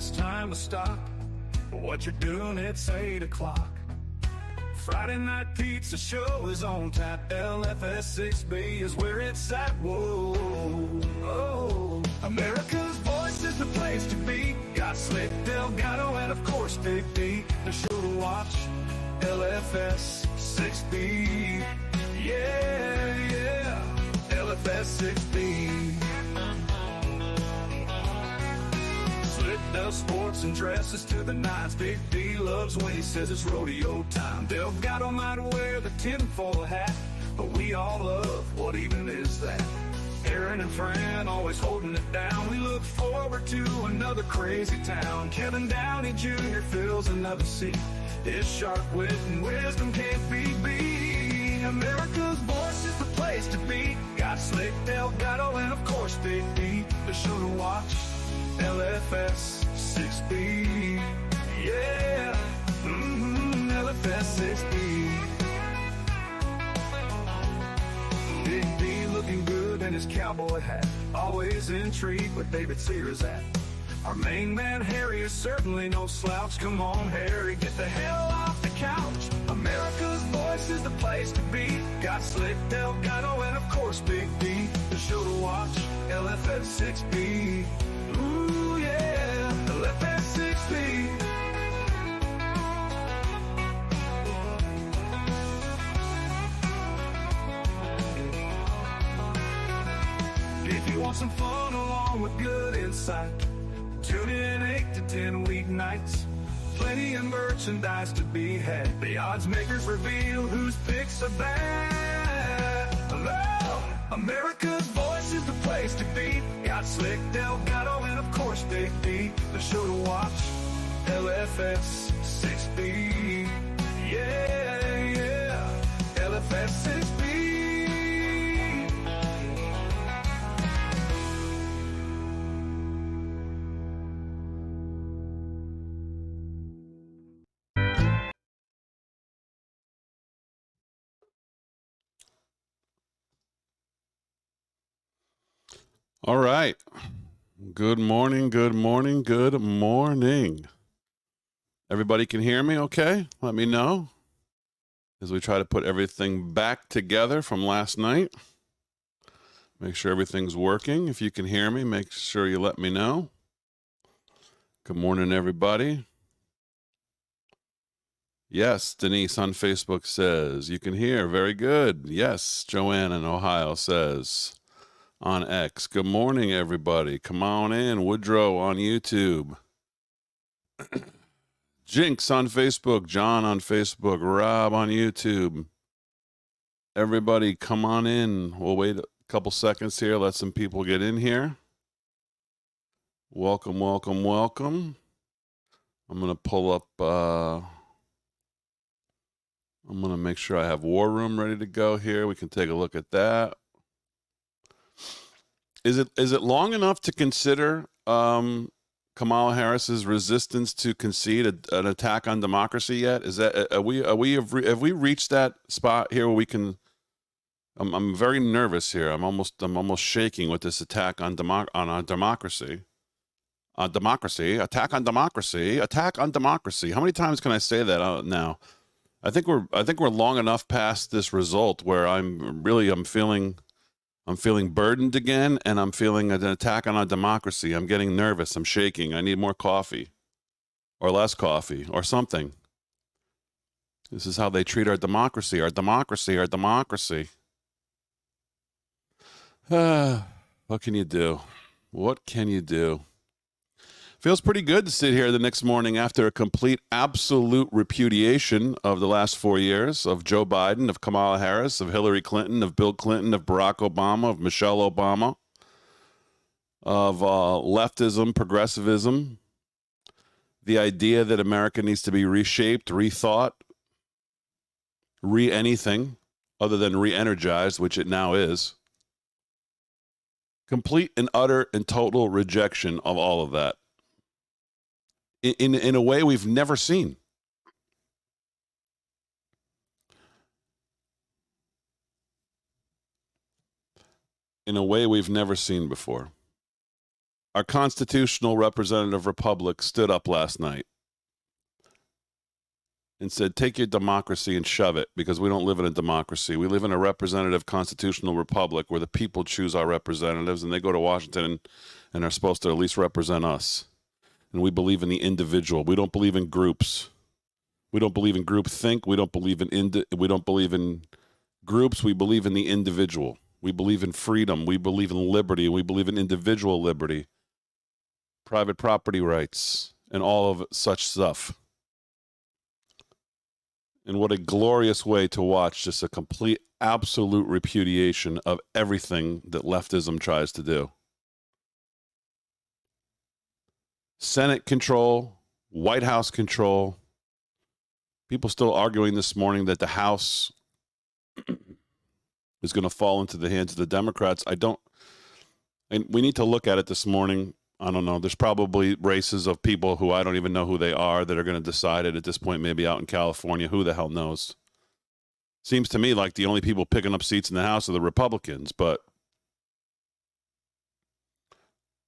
it's time to stop. What you're doing, it's 8 o'clock. Friday night pizza show is on tap. LFS6B is where it's at. Whoa, oh. America's voice is the place to be. Got Slick, Delgado, and of course Big D. The show to watch, LFS6B. Yeah, yeah, LFS6B. Slick does sports and dresses to the nines. Big D loves when he says it's rodeo time. Delgado might wear the tinfoil hat, but we all love what even is that. Aaron and Fran always holding it down. We look forward to another crazy town. Kevin Downey Jr. fills another seat. His sharp wit and wisdom can't be beat. America's voice is the place to be. Got Slick, Delgado, and of course Big D. The show to watch, LFS6B. Yeah, LFS6B. Big D looking good in his cowboy hat, always intrigued where David Sears at. Our main man Harry is certainly no slouch. Come on Harry, get the hell off the couch. America's voice is the place to be. Got Slick, Delgado, and of course Big D. The show to watch, LFS6B. Ooh yeah, LFS6B. If you want some fun along with good insight, tune in 8 to 10 weeknights. Plenty of merchandise to be had. The odds makers reveal whose picks are bad. Hello, America's voice is the place to be. Got Slick, Delgado, and of course Big D. The show to watch, LFS6B. Yeah, yeah, LFS6B. All right. Good morning, good morning, good morning. Everybody can hear me okay? Let me know as we try to put everything back together from last night. Make sure everything's working. If you can hear me, make sure you let me know. Good morning, everybody. Yes, Denise on Facebook says, you can hear. Very good. Yes, Joanne in Ohio says on X. Good morning, everybody. Come on in. Woodrow on YouTube. Jinx on Facebook. John on Facebook. Rob on YouTube. Everybody, come on in. We'll wait a couple seconds here. Let some people get in here. Welcome, welcome, welcome. I'm going to pull up... I'm going to make sure I have War Room ready to go here. We can take a look at that. Is it long enough to consider Kamala Harris's resistance to concede an attack on democracy yet? Is that have we reached that spot here where we can? I'm very nervous here. I'm almost shaking with this attack on democracy. Attack on democracy. How many times can I say that now? I think we're long enough past this result where I'm feeling burdened again, and I'm feeling an attack on our democracy. I'm getting nervous. I'm shaking. I need more coffee or less coffee or something. This is how they treat our democracy. What can you do? What can you do? Feels pretty good to sit here the next morning after a complete, absolute repudiation of the last 4 years of Joe Biden, of Kamala Harris, of Hillary Clinton, of Bill Clinton, of Barack Obama, of Michelle Obama, of leftism, progressivism, the idea that America needs to be reshaped, rethought, anything other than re-energized, which it now is. Complete and utter and total rejection of all of that. In a way we've never seen. In a way we've never seen before. our constitutional representative republic stood up last night and said, take your democracy and shove it, because we don't live in a democracy. We live in a representative constitutional republic where the people choose our representatives, and they go to Washington and are supposed to at least represent us. And we believe in the individual. We don't believe in groups. We don't believe in groupthink. We don't believe in groups. We believe in the individual. We believe in freedom. We believe in liberty. We believe in individual liberty, private property rights, and all of such stuff. And what a glorious way to watch just a complete, absolute repudiation of everything that leftism tries to do. Senate control, White House control. People still arguing this morning that the House is going to fall into the hands of the Democrats. And we need to look at it this morning. I don't know. There's probably races of people who I don't even know who they are that are going to decide it at this point, maybe out in California. Who the hell knows? Seems to me like the only people picking up seats in the House are the Republicans. But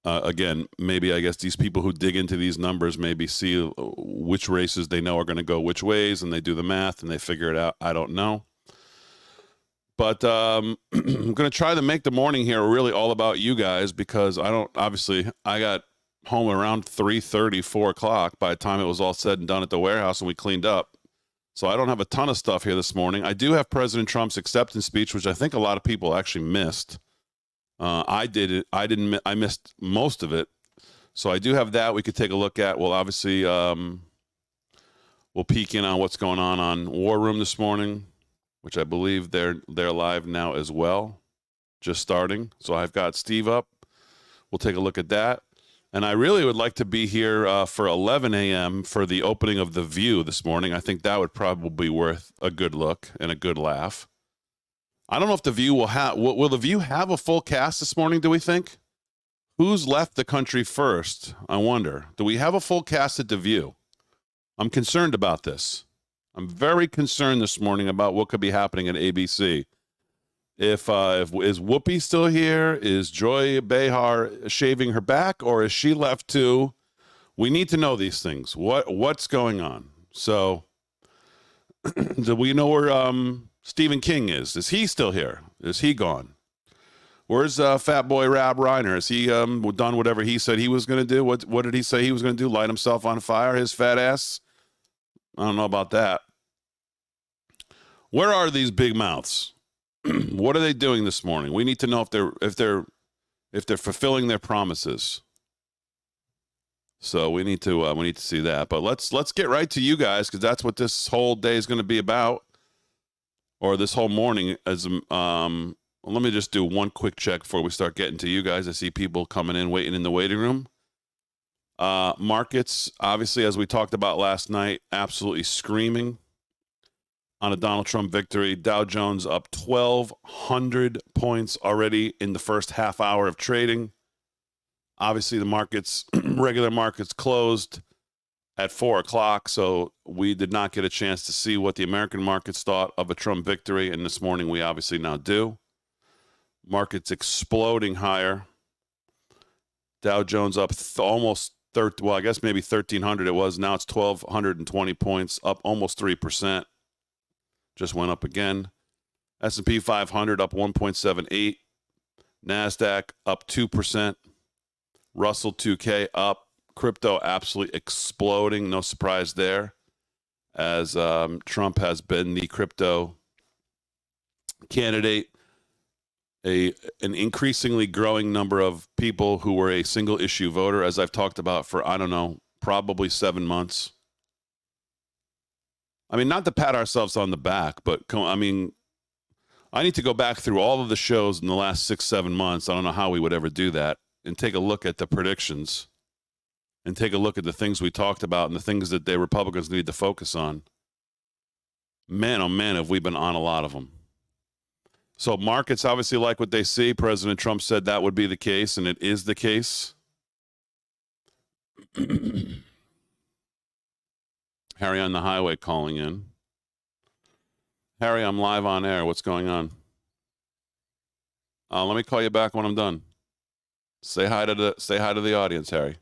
again, maybe I guess these people who dig into these numbers maybe see which races they know are going to go which ways, and they do the math and they figure it out. I don't know. But I'm going to try to make the morning here really all about you guys, because I got home around 3:30, 4 o'clock by the time it was all said and done at the warehouse and we cleaned up. So I don't have a ton of stuff here this morning. I do have President Trump's acceptance speech, which I think a lot of people actually missed. I did it. I missed most of it. So I do have that we could take a look at. Well, obviously, we'll peek in on what's going on War Room this morning, which I believe they're live now as well, just starting. So I've got Steve up. We'll take a look at that. And I really would like to be here for 11 a.m. for the opening of The View this morning. I think that would probably be worth a good look and a good laugh. I don't know if The View will The View have a full cast this morning, do we think? Who's left the country first? I wonder. Do we have a full cast at The View? I'm concerned about this. I'm very concerned this morning about what could be happening at ABC. If is Whoopi still here? Is Joy Behar shaving her back, or is she left too? We need to know these things. What's going on? So, do we know where Stephen King is? Is he still here? Is he gone? Where's Fat Boy Rob Reiner? Has he done whatever he said he was going to do? What did he say he was going to do? Light himself on fire? His fat ass? I don't know about that. Where are these big mouths? What are they doing this morning? We need to know if they're fulfilling their promises. So we need to see that. But let's get right to you guys, because that's what this whole day is going to be about, or this whole morning. As let me just do one quick check before we start getting to you guys. I see people coming in, waiting in the waiting room. Markets, obviously, as we talked about last night, absolutely screaming on a Donald Trump victory. Dow Jones up 1,200 points already in the first half hour of trading. Obviously, the markets, regular markets, closed at 4 o'clock, so we did not get a chance to see what the American markets thought of a Trump victory, and this morning we obviously now do. Markets exploding higher. Dow Jones up almost I guess maybe 1,300 it was. Now it's 1,220 points, up almost 3%. Just went up again. S&P 500 up 1.78. NASDAQ up 2%. Russell 2K up. Crypto absolutely exploding. No surprise there, as Trump has been the crypto candidate. An increasingly growing number of people who were a single issue voter, as I've talked about for, I don't know, probably 7 months. I mean, not to pat ourselves on the back, but I mean, I need to go back through all of the shows in the last 6-7 months. I don't know how we would ever do that, and take a look at the predictions and take a look at the things we talked about and the things that the Republicans need to focus on. Man, oh man, have we been on a lot of them. So markets obviously like what they see. President Trump said that would be the case, and it is the case. Harry on the highway calling in. Harry, I'm live on air. What's going on? Let me call you back when I'm done. Say hi to the audience, Harry.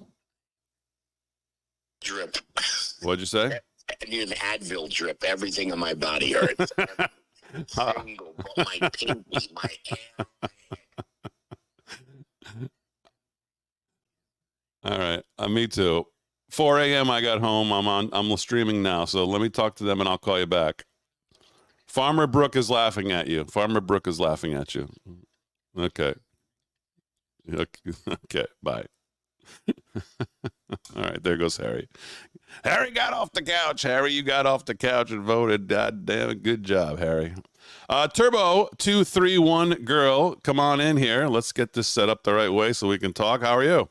Drip. What'd you say? I need an Advil drip. Everything in my body hurts. Single, my pinky, my ass. All right. Me too. 4 a.m. I got home. I'm streaming now. So let me talk to them and I'll call you back. Farmer Brooke is laughing at you. Farmer Brooke is laughing at you. Okay. Okay. Bye. All right. There goes Harry. Harry got off the couch. Harry, you got off the couch and voted. God damn it. Good job, Harry. Turbo 231 girl, come on in here. Let's get this set up the right way so we can talk. How are you?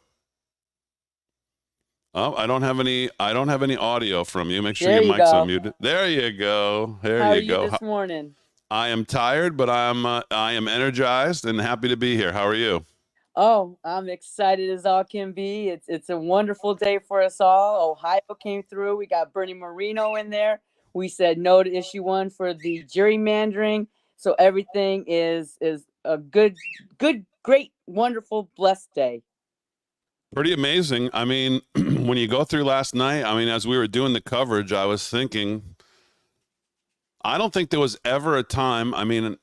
Oh, I don't have any audio from you. Make sure your mic's unmuted. There you go. How are you this morning? I am tired, but I am energized and happy to be here. How are you? Oh, I'm excited as all can be. It's a wonderful day for us all. Ohio came through. We got Bernie Moreno in there. We said no to issue 1 for the gerrymandering. So everything is a good, great, wonderful, blessed day. Pretty amazing. I mean, when you go through last night, I mean, as we were doing the coverage, I was thinking, I don't think there was ever a time, I mean,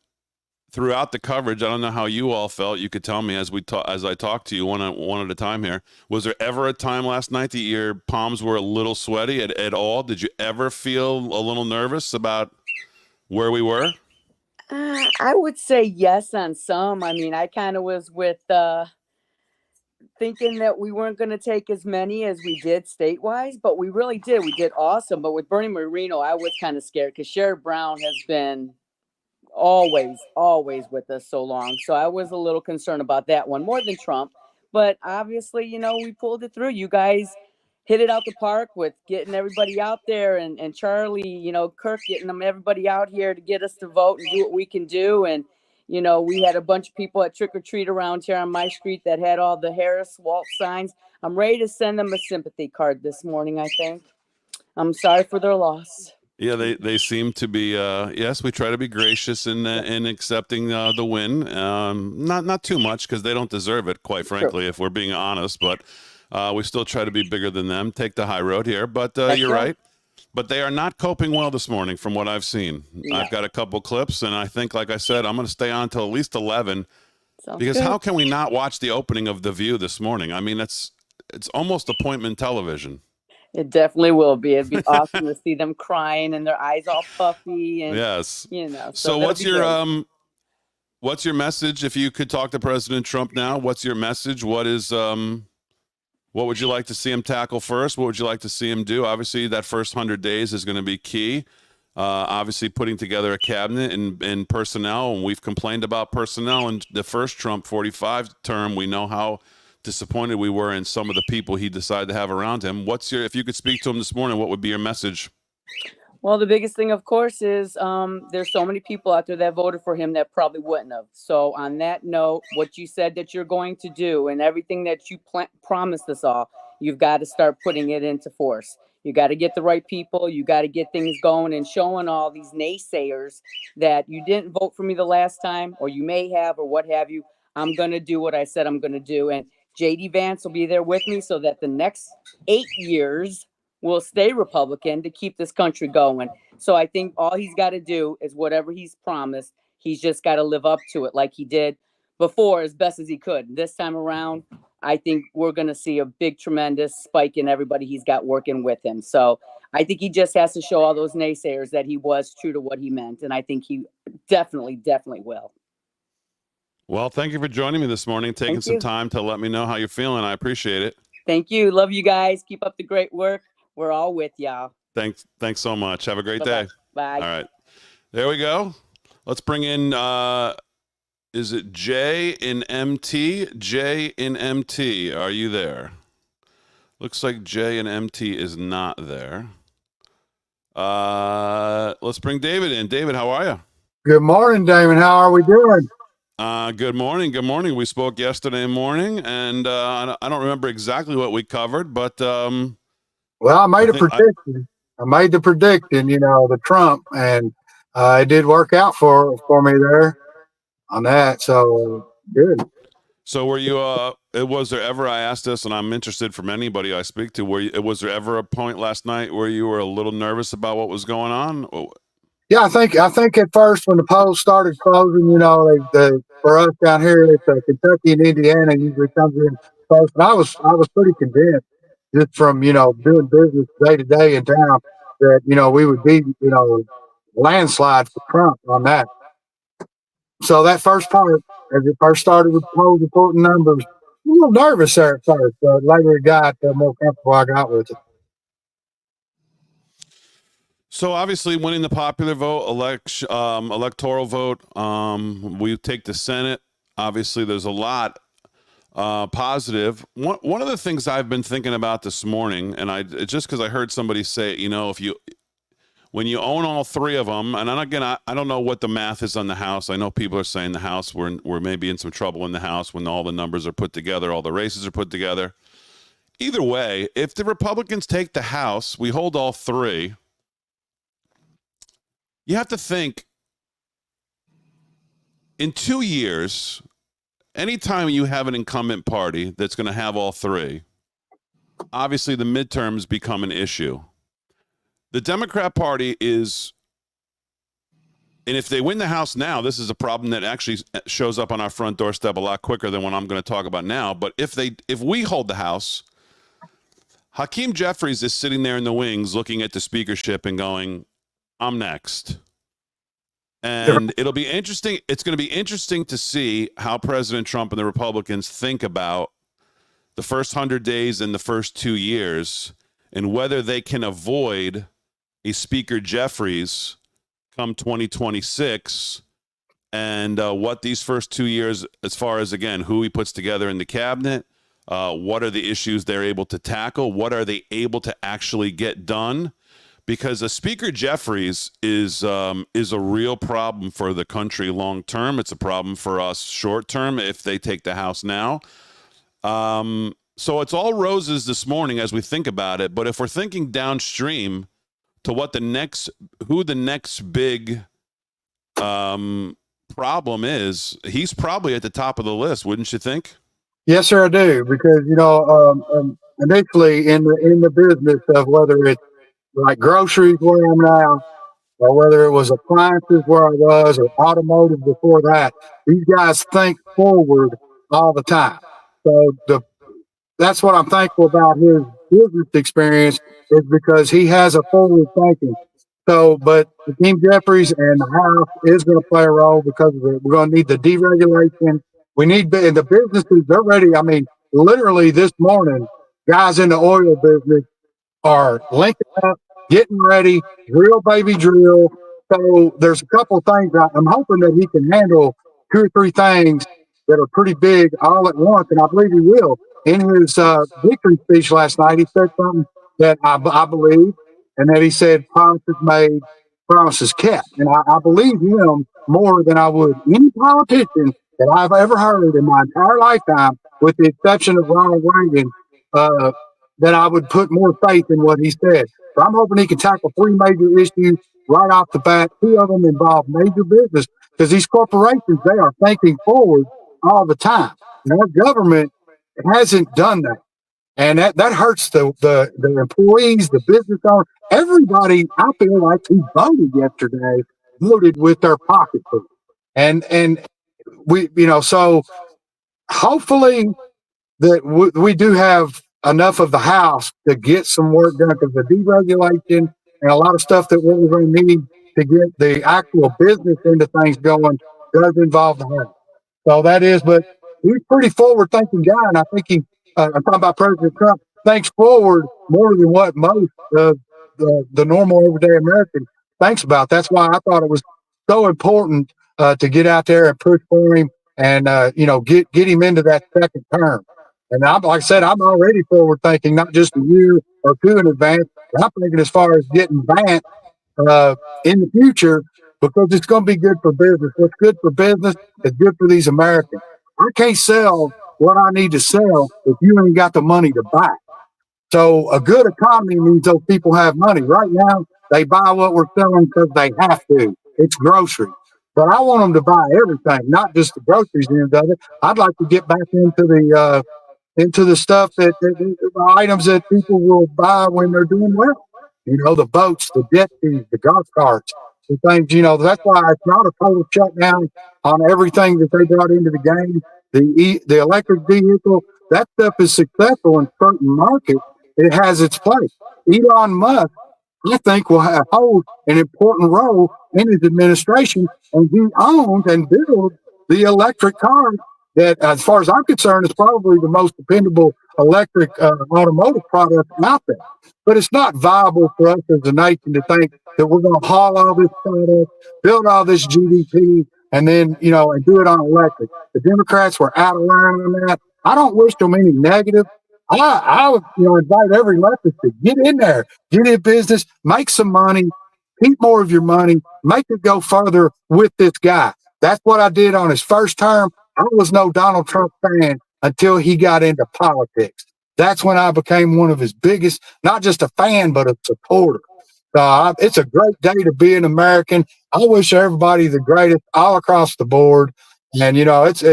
throughout the coverage, I don't know how you all felt. You could tell me as I talked to you one at a time here. Was there ever a time last night that your palms were a little sweaty at all? Did you ever feel a little nervous about where we were? I would say yes on some. I mean, I kind of was with thinking that we weren't going to take as many as we did statewide, but we really did. We did awesome. But with Bernie Moreno, I was kind of scared because Sherrod Brown has been always with us so long. So I was a little concerned about that one more than Trump. But obviously, we pulled it through. You guys hit it out the park with getting everybody out there and Charlie, Kirk getting everybody out here to get us to vote and do what we can do. And we had a bunch of people at Trick or Treat around here on my street that had all the Harris Waltz signs. I'm ready to send them a sympathy card this morning, I think. I'm sorry for their loss. Yeah, they seem to be. Yes, we try to be gracious in accepting the win. Not too much because they don't deserve it, quite frankly, if we're being honest. But we still try to be bigger than them. Take the high road here. But you're right. But they are not coping well this morning from what I've seen. No. I've got a couple clips, and I think, like I said, I'm going to stay on till at least 11. Because how can we not watch the opening of The View this morning? I mean, it's almost appointment television. It definitely will be. It'd be awesome to see them crying and their eyes all puffy. And, yes. So what's your message? If you could talk to President Trump now, what's your message? What would you like to see him tackle first? What would you like to see him do? Obviously, that first 100 days is going to be key. Obviously, putting together a cabinet and personnel. And we've complained about personnel in the first Trump 45 term. We know how disappointed we were in some of the people he decided to have around him. If you could speak to him this morning, what would be your message? Well, the biggest thing, of course, is there's so many people out there that voted for him that probably wouldn't have. So on that note, what you said that you're going to do and everything that you promised us all, you've got to start putting it into force. You got to get the right people. You got to get things going and showing all these naysayers that you didn't vote for me the last time, or you may have, or what have you. I'm going to do what I said I'm going to do. And J.D. Vance will be there with me so that the next 8 years will stay Republican to keep this country going. So I think all he's got to do is whatever he's promised, he's just got to live up to it like he did before as best as he could. This time around, I think we're going to see a big, tremendous spike in everybody he's got working with him. So I think he just has to show all those naysayers that he was true to what he meant. And I think he definitely will. Well, thank you for joining me this morning, taking some time to let me know how you're feeling. I appreciate it. Thank you. Love you guys. Keep up the great work. We're all with y'all. Thanks so much. Have a great day. Bye. All right. There we go. Let's bring in, is it Jay in MT? Jay in MT, are you there? Looks like Jay in MT is not there. Let's bring David in. David, how are you? Good morning, Damon. How are we doing? Good morning. Good morning. We spoke yesterday morning, and I don't remember exactly what we covered, but well, I made a prediction. I made the prediction, the Trump, and it did work out for me there on that. So good. So were you? Was there ever? I asked this, and I'm interested from anybody I speak to. Was there ever a point last night where you were a little nervous about what was going on? Yeah, I think at first when the polls started closing, for us down here, it's Kentucky and Indiana usually comes in first. And I was pretty convinced just from doing business day to day in town that we would be landslide for Trump on that. So that first part, as it first started with polls reporting numbers, a little nervous there at first, but later it got more comfortable. I got with it. So obviously, winning the popular vote, electoral vote, we take the Senate. Obviously, there's a lot positive. One of the things I've been thinking about this morning, and just because I heard somebody say, when you own all three of them, and again, I don't know what the math is on the House. I know people are saying the House, we're maybe in some trouble in the House when all the numbers are put together, all the races are put together. Either way, if the Republicans take the House, we hold all three. You have to think, in 2 years, anytime you have an incumbent party that's going to have all three, obviously the midterms become an issue. The Democrat Party is, and if they win the House now, this is a problem that actually shows up on our front doorstep a lot quicker than what I'm going to talk about now. But if we hold the House, Hakeem Jeffries is sitting there in the wings looking at the speakership and going, I'm next. And it'll be interesting. It's going to be interesting to see how President Trump and the Republicans think about the first 100 days and the first 2 years and whether they can avoid a Speaker Jeffries come 2026 and what these first 2 years, as far as, again, who he puts together in the cabinet, what are the issues they're able to tackle, what are they able to actually get done. Because a Speaker Jeffries is a real problem for the country long term. It's a problem for us short term if they take the House now. So it's all roses this morning as we think about it. But if we're thinking downstream to who the next big problem is, he's probably at the top of the list, wouldn't you think? Yes, sir, I do. Because initially in the business of whether it's like groceries where I'm now, or whether it was appliances where I was, or automotive before that. These guys think forward all the time. So that's what I'm thankful about his business experience is because he has a forward thinking. So, but Hakeem Jeffries and the House is going to play a role because we're going to need the deregulation. We need the businesses, they're ready. I mean, literally this morning, guys in the oil business are linking up, getting ready, drill, baby, drill. So there's a couple of things. I'm hoping that he can handle 2 or 3 things that are pretty big all at once, and I believe he will. In his victory speech last night, he said something that I believe, and that he said, promises made, promises kept. And I believe him more than I would any politician that I've ever heard in my entire lifetime, with the exception of Ronald Reagan, that I would put more faith in what he said. So I'm hoping he can tackle 3 major issues right off the bat. 2 of them involve major business because these corporations, they are thinking forward all the time. And our government hasn't done that. And that hurts the employees, the business owners, everybody. I feel like who voted yesterday voted with their pocketbook. And we, so hopefully that we do have enough of the House to get some work done, because the deregulation and a lot of stuff that we're going to need to get the actual business into things going does involve the House. So that is, but he's a pretty forward-thinking guy, and I think I'm talking about President Trump, thinks forward more than what most of the normal everyday American thinks about. That's why I thought it was so important to get out there and push for him and get him into that second term. And like I said, I'm already forward thinking, not just a year or 2 in advance. I'm thinking as far as getting Vance in the future, because it's going to be good for business. What's good for business is good for these Americans. I can't sell what I need to sell if you ain't got the money to buy. So a good economy means those people have money. Right now, they buy what we're selling because they have to. It's groceries. but I want them to buy everything, not just the groceries end of it. I'd like to get back into the stuff the items that people will buy when they're doing well. The boats, the jet skis, the golf carts, the things. That's why it's not a total shutdown on everything that they brought into the game. The electric vehicle, that stuff is successful in certain markets. It has its place. Elon Musk, I think, will hold an important role in his administration, and he owns and builds the electric car that, as far as I'm concerned, is probably the most dependable electric automotive product out there. But it's not viable for us as a nation to think that we're going to haul all this product, build all this GDP, and then, and do it on electric. The Democrats were out of line on that. I don't wish them any negative. I would, invite every leftist to get in there, get in business, make some money, keep more of your money, make it go further with this guy. That's what I did on his first term. I was no Donald Trump fan until he got into politics. That's when I became one of his biggest, not just a fan, but a supporter. It's a great day to be an American. I wish everybody the greatest all across the board. And,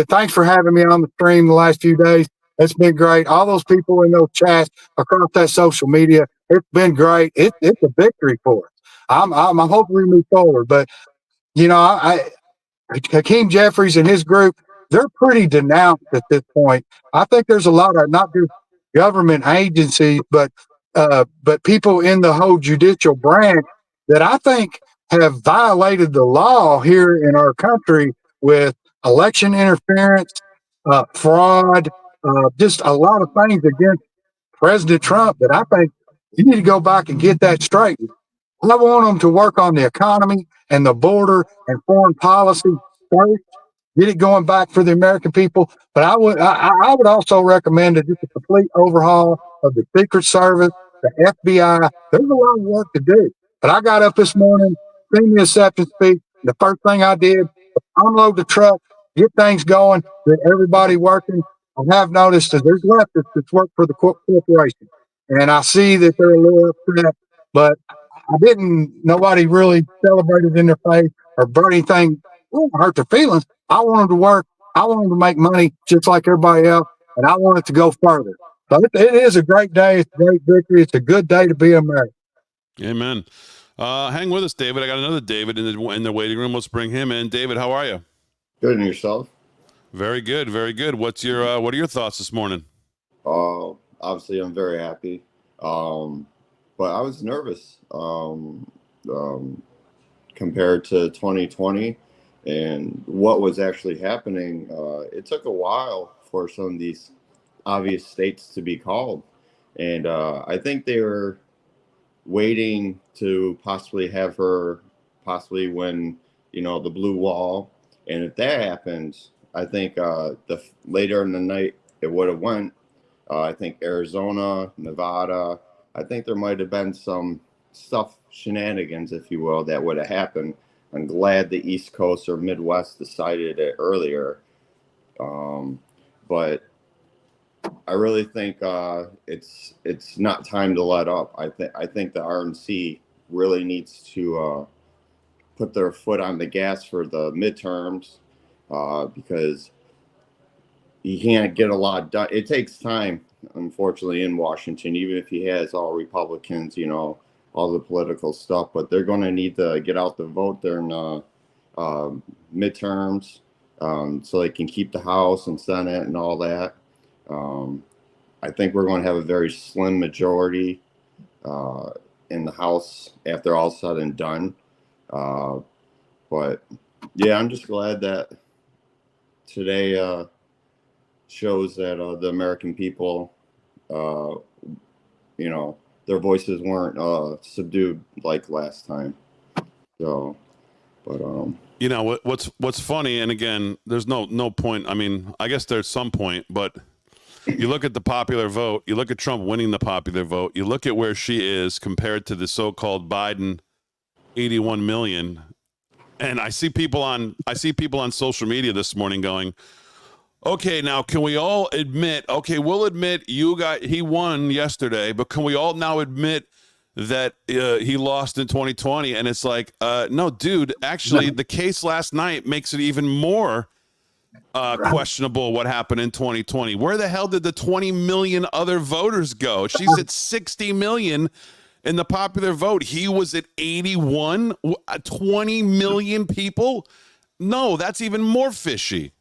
thanks for having me on the stream the last few days. It's been great. All those people in those chats across that social media, it's been great. It's a victory for us. I'm hoping we move forward. But, Hakeem Jeffries and his group, they're pretty denounced at this point. I think there's a lot of not just government agencies, but people in the whole judicial branch that I think have violated the law here in our country with election interference, fraud, just a lot of things against President Trump that I think you need to go back and get that straight. I want them to work on the economy and the border and foreign policy first, get it going back for the American people. But I would also recommend just a complete overhaul of the Secret Service, the FBI. There's a lot of work to do. But I got up this morning, seen the acceptance speech. The first thing I did was unload the truck, get things going, get everybody working. I have noticed that there's leftists that's work for the corporation. And I see that they're a little upset, but nobody really celebrated in their face or brought anything hurt their feelings. I want them to work. I want them to make money just like everybody else, and I want it to go further. So it is a great day. It's a great victory. It's a good day to be American. Amen. Hang with us, David. I got another David in the waiting room. Let's bring him in. David, how are you? Good, and yourself? Very good, very good. What are your thoughts this morning? Obviously, I'm very happy. But I was nervous compared to 2020 and what was actually happening. It took a while for some of these obvious states to be called. And I think they were waiting to possibly have her win, the blue wall. And if that happens, I think later in the night it would have went. I think Arizona, Nevada, I think there might have been some shenanigans, if you will, that would have happened. I'm glad the East Coast or Midwest decided it earlier. But I really think it's not time to let up. I think the RNC really needs to put their foot on the gas for the midterms because you can't get a lot done. It takes time, unfortunately, in Washington, even if he has all Republicans, all the political stuff. But they're going to need to get out the vote during midterms so they can keep the House and Senate and all that. I think we're going to have a very slim majority in the House after all said and done. But, yeah, I'm just glad that today shows that the American people, their voices weren't subdued like last time. So, but what's funny, and again, there's no point. I mean, I guess there's some point, but you look at the popular vote, you look at Trump winning the popular vote, you look at where she is compared to the so-called Biden 81 million, and I see people on social media this morning going, okay, now can we all admit, okay, we'll admit he won yesterday, but can we all now admit that he lost in 2020. And it's like, no, dude, actually, the case last night makes it even more questionable what happened in 2020. Where the hell did the 20 million other voters go? She's at 60 million in the popular vote. He was at 81. 20 million people? No, that's even more fishy.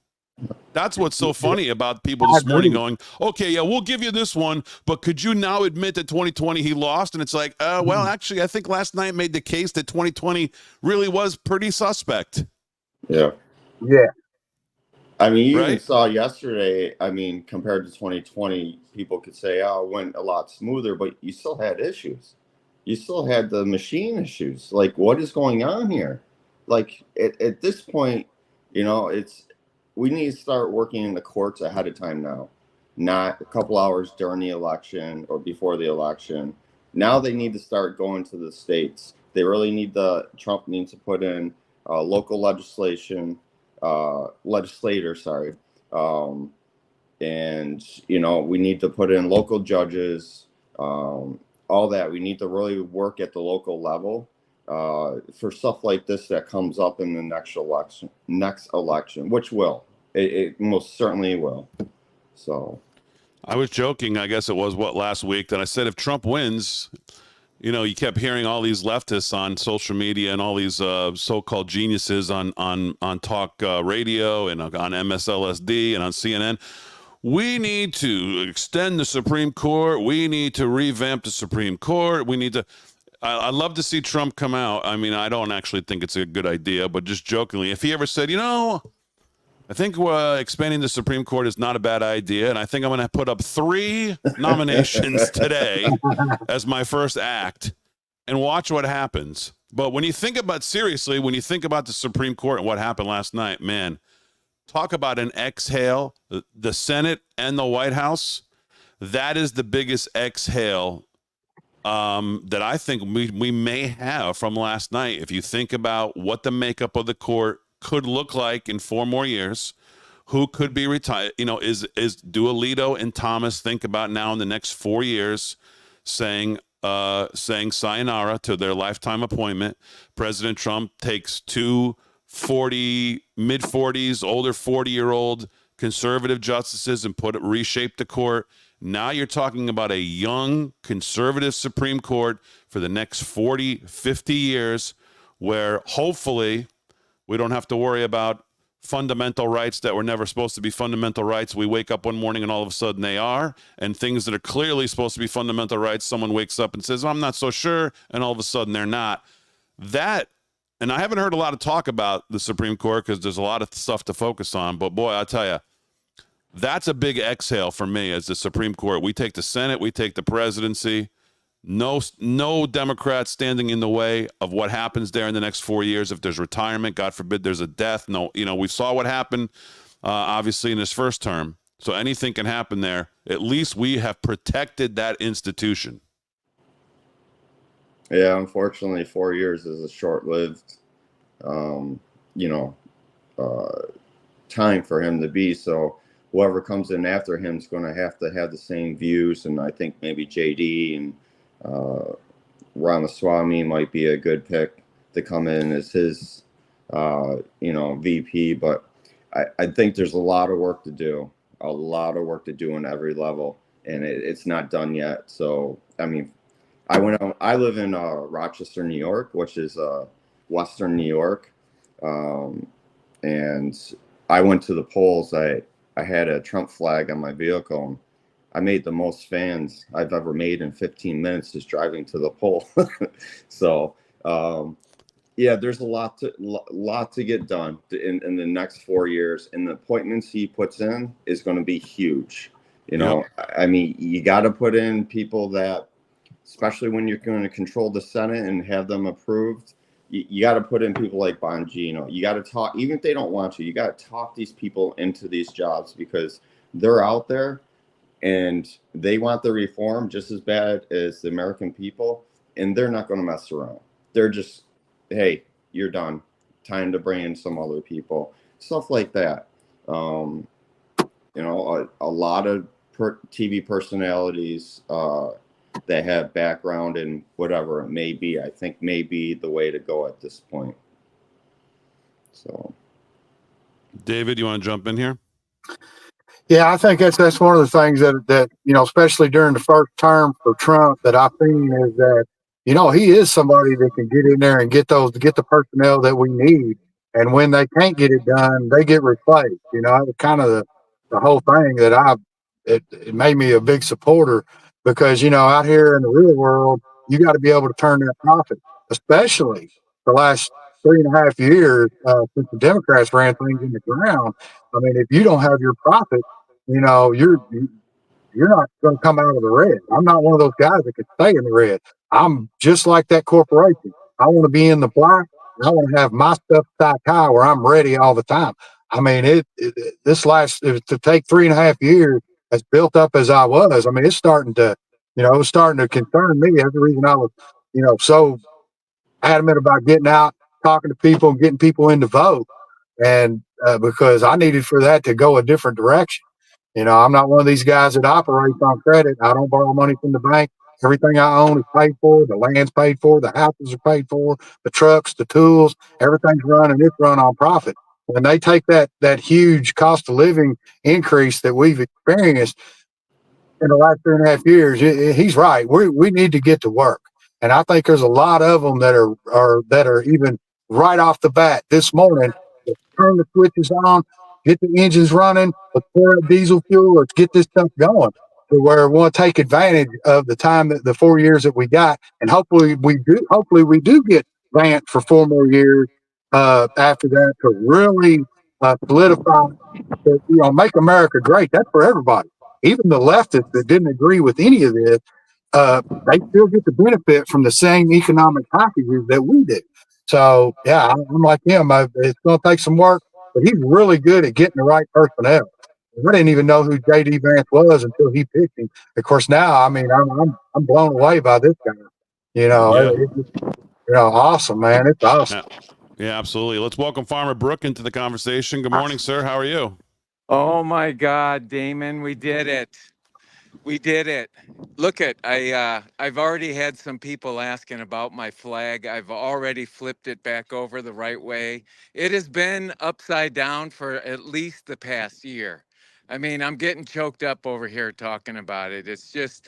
That's what's so funny about people this morning going, okay, yeah, we'll give you this one, but could you now admit that 2020 he lost? And it's like, well, actually, I think last night made the case that 2020 really was pretty suspect. Yeah. Yeah. I mean, you even Right? saw yesterday, I mean, compared to 2020, people could say, oh, it went a lot smoother, but you still had issues. You still had the machine issues. Like, what is going on here? Like, at this point, you know, we need to start working in the courts ahead of time now, not a couple hours during the election or before the election. Now they need to start going to the states. They really need Trump needs to put in local legislator, and, you know, we need to put in local judges, all that. We need to really work at the local level for stuff like this that comes up in the next election, which will. It most certainly will. So I was joking, I guess it was last week, that I said if Trump wins, you know, you kept hearing all these leftists on social media and all these so-called geniuses on talk radio and on MSLSD and on CNN. We need to extend the Supreme Court. We need to revamp the Supreme Court. We need to. I'd love to see Trump come out. I mean, I don't actually think it's a good idea, but just jokingly, if he ever said, you know, I think expanding the Supreme Court is not a bad idea, and I think I'm going to put up 3 nominations today as my first act and watch what happens. But when you think about, seriously, when you think about the Supreme Court and what happened last night, man, talk about an exhale. The Senate and the White House, that is the biggest exhale that I think we may have from last night. If you think about what the makeup of the court could look like in 4 more years, who could be retired, you know, do Alito and Thomas think about now in the next 4 years saying sayonara to their lifetime appointment? President Trump takes 2 mid-40s, older 40-year-old conservative justices and reshape the court. Now you're talking about a young conservative Supreme Court for the next 40, 50 years, where hopefully we don't have to worry about fundamental rights that were never supposed to be fundamental rights. We wake up one morning and all of a sudden they are, and things that are clearly supposed to be fundamental rights, someone wakes up and says, I'm not so sure, and all of a sudden they're not. That, and I haven't heard a lot of talk about the Supreme Court because there's a lot of stuff to focus on, but boy, I'll tell you, that's a big exhale for me as the Supreme Court. We take the Senate, we take the presidency. No Democrats standing in the way of what happens there in the next 4 years. If there's retirement, God forbid there's a death. No, you know, we saw what happened, obviously, in his first term. So anything can happen there. At least we have protected that institution. yeah, unfortunately, 4 years is a short-lived, time for him to be. So whoever comes in after him is going to have the same views. And I think maybe JD and Ramaswamy might be a good pick to come in as his, VP. But I think there's a lot of work to do in every level, and it's not done yet. So, I mean, I live in Rochester, New York, which is Western New York. And I went to the polls. I had a Trump flag on my vehicle. I made the most fans I've ever made in 15 minutes just driving to the poll. So, yeah, there's a lot to get done in the next 4 years, and the appointments he puts in is going to be huge. You know, yep. I mean, you got to put in people that, especially when you're going to control the Senate and have them approved, you got to put in people like Bongino. You got to talk, even if they don't want to, you got to talk these people into these jobs because they're out there and they want the reform just as bad as the American people, and they're not going to mess around. They're just, hey, you're done. Time to bring in some other people. Stuff like that. A lot of TV personalities, that have background in whatever it may be, I think may be the way to go at this point. So, David, you want to jump in here? Yeah, I think that's one of the things that especially during the first term for Trump, that I've seen is that he is somebody that can get in there and get the personnel that we need, and when they can't get it done, they get replaced. It was kind of the whole thing that it made me a big supporter, because out here in the real world, you got to be able to turn that profit, especially the last 3.5 years since the Democrats ran things in the ground. I mean, if you don't have your profit, you're not going to come out of the red. I'm not one of those guys that can stay in the red. I'm just like that corporation. I want to be in the black. And I want to have my stuff stacked high where I'm ready all the time. I mean, to take 3.5 years as built up as I was. I mean, it's starting to, it was starting to concern me. That's the reason I was, so adamant about getting out, talking to people, and getting people in to vote, and because I needed for that to go a different direction. I'm not one of these guys that operates on credit. I don't borrow money from the bank. Everything I own is paid for. The land's paid for. The houses are paid for. The trucks, the tools, everything's run, and it's run on profit. When they take that huge cost of living increase that we've experienced in the last 3.5 years, he's right. We need to get to work, and I think there's a lot of them that are even right off the bat this morning. Turn the switches on, get the engines running, let's pour up diesel fuel, let's get this stuff going to where we want to take advantage of the time, that the 4 years that we got, and hopefully we do get Vance for 4 more years after that, to really solidify that, make America great. That's for everybody. Even the leftists that didn't agree with any of this, they still get the benefit from the same economic packages that we do. So, yeah, I'm like him. It's going to take some work, but he's really good at getting the right personnel. I didn't even know who J.D. Vance was until he picked him. Of course, now, I mean, I'm blown away by this guy. Yeah. Awesome, man. It's awesome. Yeah, absolutely. Let's welcome Farmer Brooke into the conversation. Good morning, sir. How are you? Oh my God, Damon, we did it. We did it. Look I've already had some people asking about my flag. I've already flipped it back over the right way. It has been upside down for at least the past year. I mean, I'm getting choked up over here talking about it. It's just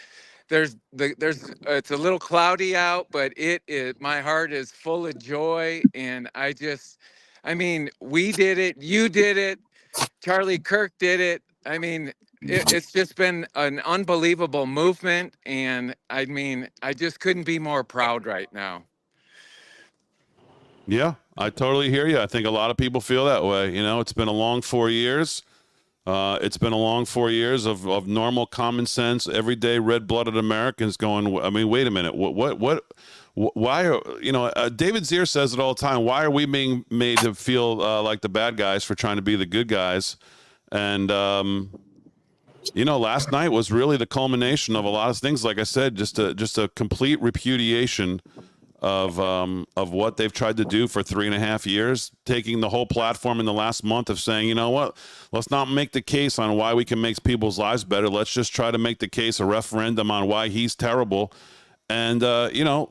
it's a little cloudy out, but my heart is full of joy, and I mean, we did it, you did it, Charlie Kirk did it. I mean, it's just been an unbelievable movement, and I mean, I just couldn't be more proud right now. Yeah, I totally hear you. I think a lot of people feel that way. It's been a long 4 years. It's been a long 4 years of normal, common sense, everyday red-blooded Americans going, I mean, wait a minute, why are, David Zier says it all the time. Why are we being made to feel like the bad guys for trying to be the good guys? And, last night was really the culmination of a lot of things. Like I said, just a complete repudiation of what they've tried to do for 3.5 years, taking the whole platform in the last month of saying, you know what, let's not make the case on why we can make people's lives better. Let's just try to make the case, a referendum on why he's terrible. And,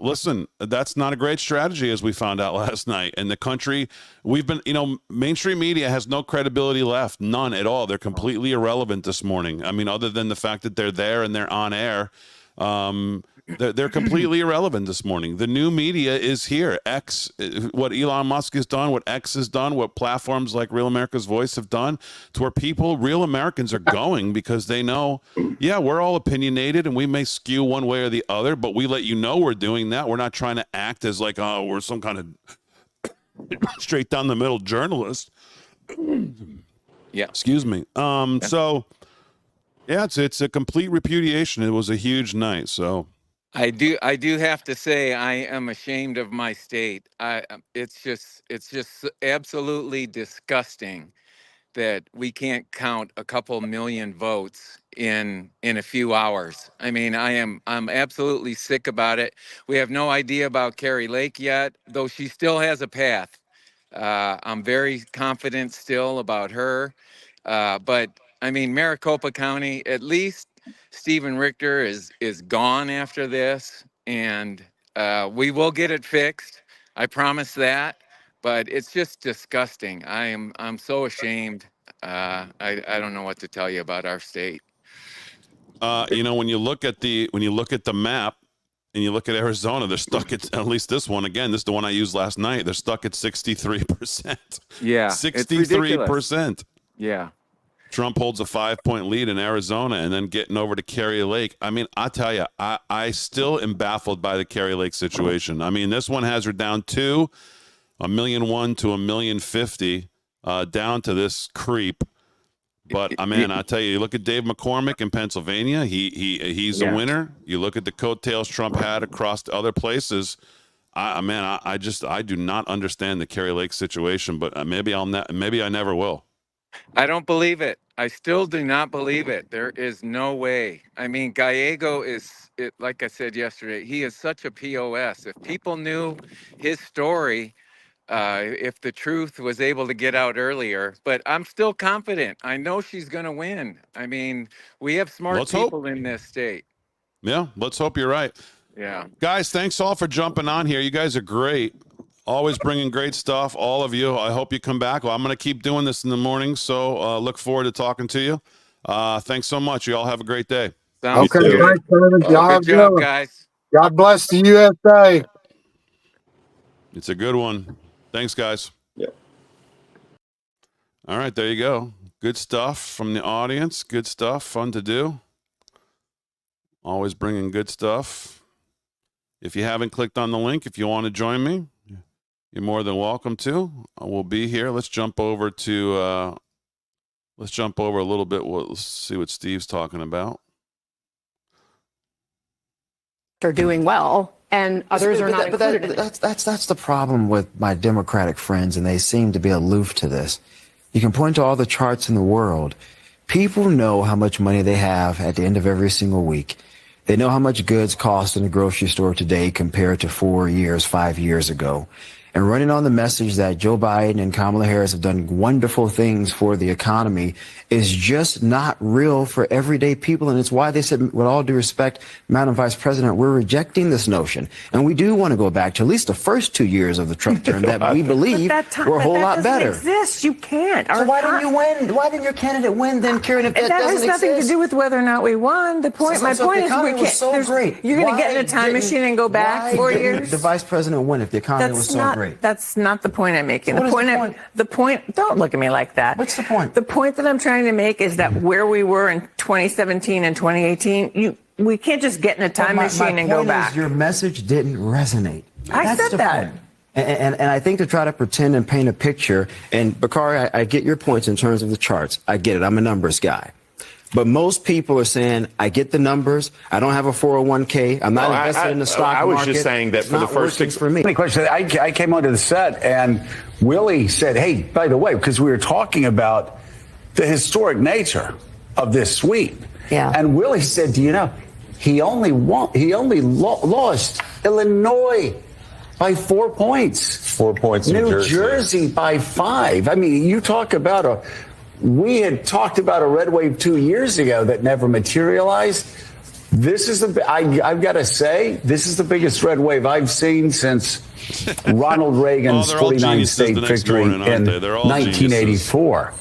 listen, that's not a great strategy, as we found out last night. And the country, we've been, mainstream media has no credibility left, none at all. They're completely irrelevant this morning. I mean, other than the fact that they're there and they're on air, they're completely irrelevant this morning. The new media is here. X, what Elon Musk has done, what X has done, what platforms like Real America's Voice have done, to where real Americans are going, because they know, yeah, we're all opinionated and we may skew one way or the other, but we let you know we're doing that. We're not trying to act as like, oh, we're some kind of straight down the middle journalist. Yeah. Excuse me. So yeah, it's a complete repudiation. It was a huge night. So I do have to say, I am ashamed of my state. It's just absolutely disgusting that we can't count a couple million votes in a few hours. I mean, I'm absolutely sick about it. We have no idea about Carrie Lake yet, though she still has a path. I'm very confident still about her. But I mean, Maricopa County, at least Stephen Richter is gone after this, and we will get it fixed. I promise that. But it's just disgusting. I'm so ashamed. I don't know what to tell you about our state. When you look at the map and you look at Arizona, they're stuck at least this one again. This is the one I used last night. They're stuck at 63%. Yeah, 63%. Yeah. Trump holds a 5-point lead in Arizona, and then getting over to Kerry Lake. I mean, I tell you, I still am baffled by the Kerry Lake situation. I mean, this one has her down to 1,000,001 to 1,050,000 down to this creep. But I mean, I tell you, look at Dave McCormick in Pennsylvania. He's a winner. You look at the coattails Trump had across other places. I do not understand the Kerry Lake situation. But maybe I never will. I don't believe it. I still do not believe it. There is no way. I mean, Gallego like I said yesterday, he is such a POS. If people knew his story, if the truth was able to get out earlier, but I'm still confident. I know she's going to win. I mean, we have smart people in this state. Yeah, let's hope you're right. Yeah. Guys, thanks all for jumping on here. You guys are great. Always bringing great stuff, all of you. I hope you come back. Well, I'm going to keep doing this in the morning, so look forward to talking to you. Thanks so much. You all have a great day. Okay, thanks, David. Good job, guys. God bless the USA. It's a good one. Thanks, guys. Yep. All right, there you go. Good stuff from the audience. Good stuff. Fun to do. Always bringing good stuff. If you haven't clicked on the link, if you want to join me, you're more than welcome to. We'll be here. Let's jump over a little bit. Let's see what Steve's talking about. Are doing well, and others are not included. That's the problem with my Democratic friends, and they seem to be aloof to this. You can point to all the charts in the world. People know how much money they have at the end of every single week. They know how much goods cost in the grocery store today compared to 4 years, 5 years ago. And running on the message that Joe Biden and Kamala Harris have done wonderful things for the economy is just not real for everyday people. And it's why they said, with all due respect, Madam Vice President, we're rejecting this notion. And we do want to go back to at least the first 2 years of the Trump term that we believe were a whole lot better. That doesn't exist. You can't. So why didn't you win? Why didn't your candidate win then, Karen, if that doesn't exist? That has nothing to do with whether or not we won. My point is we can't. Great. You're going to get in a time machine and go back 4 years? The Vice President win if the economy was so great? That's not the point I'm making. So the point, don't look at me like that. What's the point? The point that I'm trying to make is that where we were in 2017 and 2018, we can't just get in a time machine and go back. Your message didn't resonate. I said that. And I think to try to pretend and paint a picture, and Bakari, I get your points in terms of the charts. I get it. I'm a numbers guy. But most people are saying, I get the numbers. I don't have a 401k. I'm not invested in the stock market. I was just saying that for the first 6 for me. I came onto the set and Willie said, hey, by the way, because we were talking about the historic nature of this sweep. Yeah. And Willie said, do you know, he only lost Illinois by 4 points. 4 points in New Jersey by 5. I mean, you talk about we had talked about a red wave 2 years ago that never materialized. This is I've got to say, this is the biggest red wave I've seen since Ronald Reagan's 49 state victory in 1984.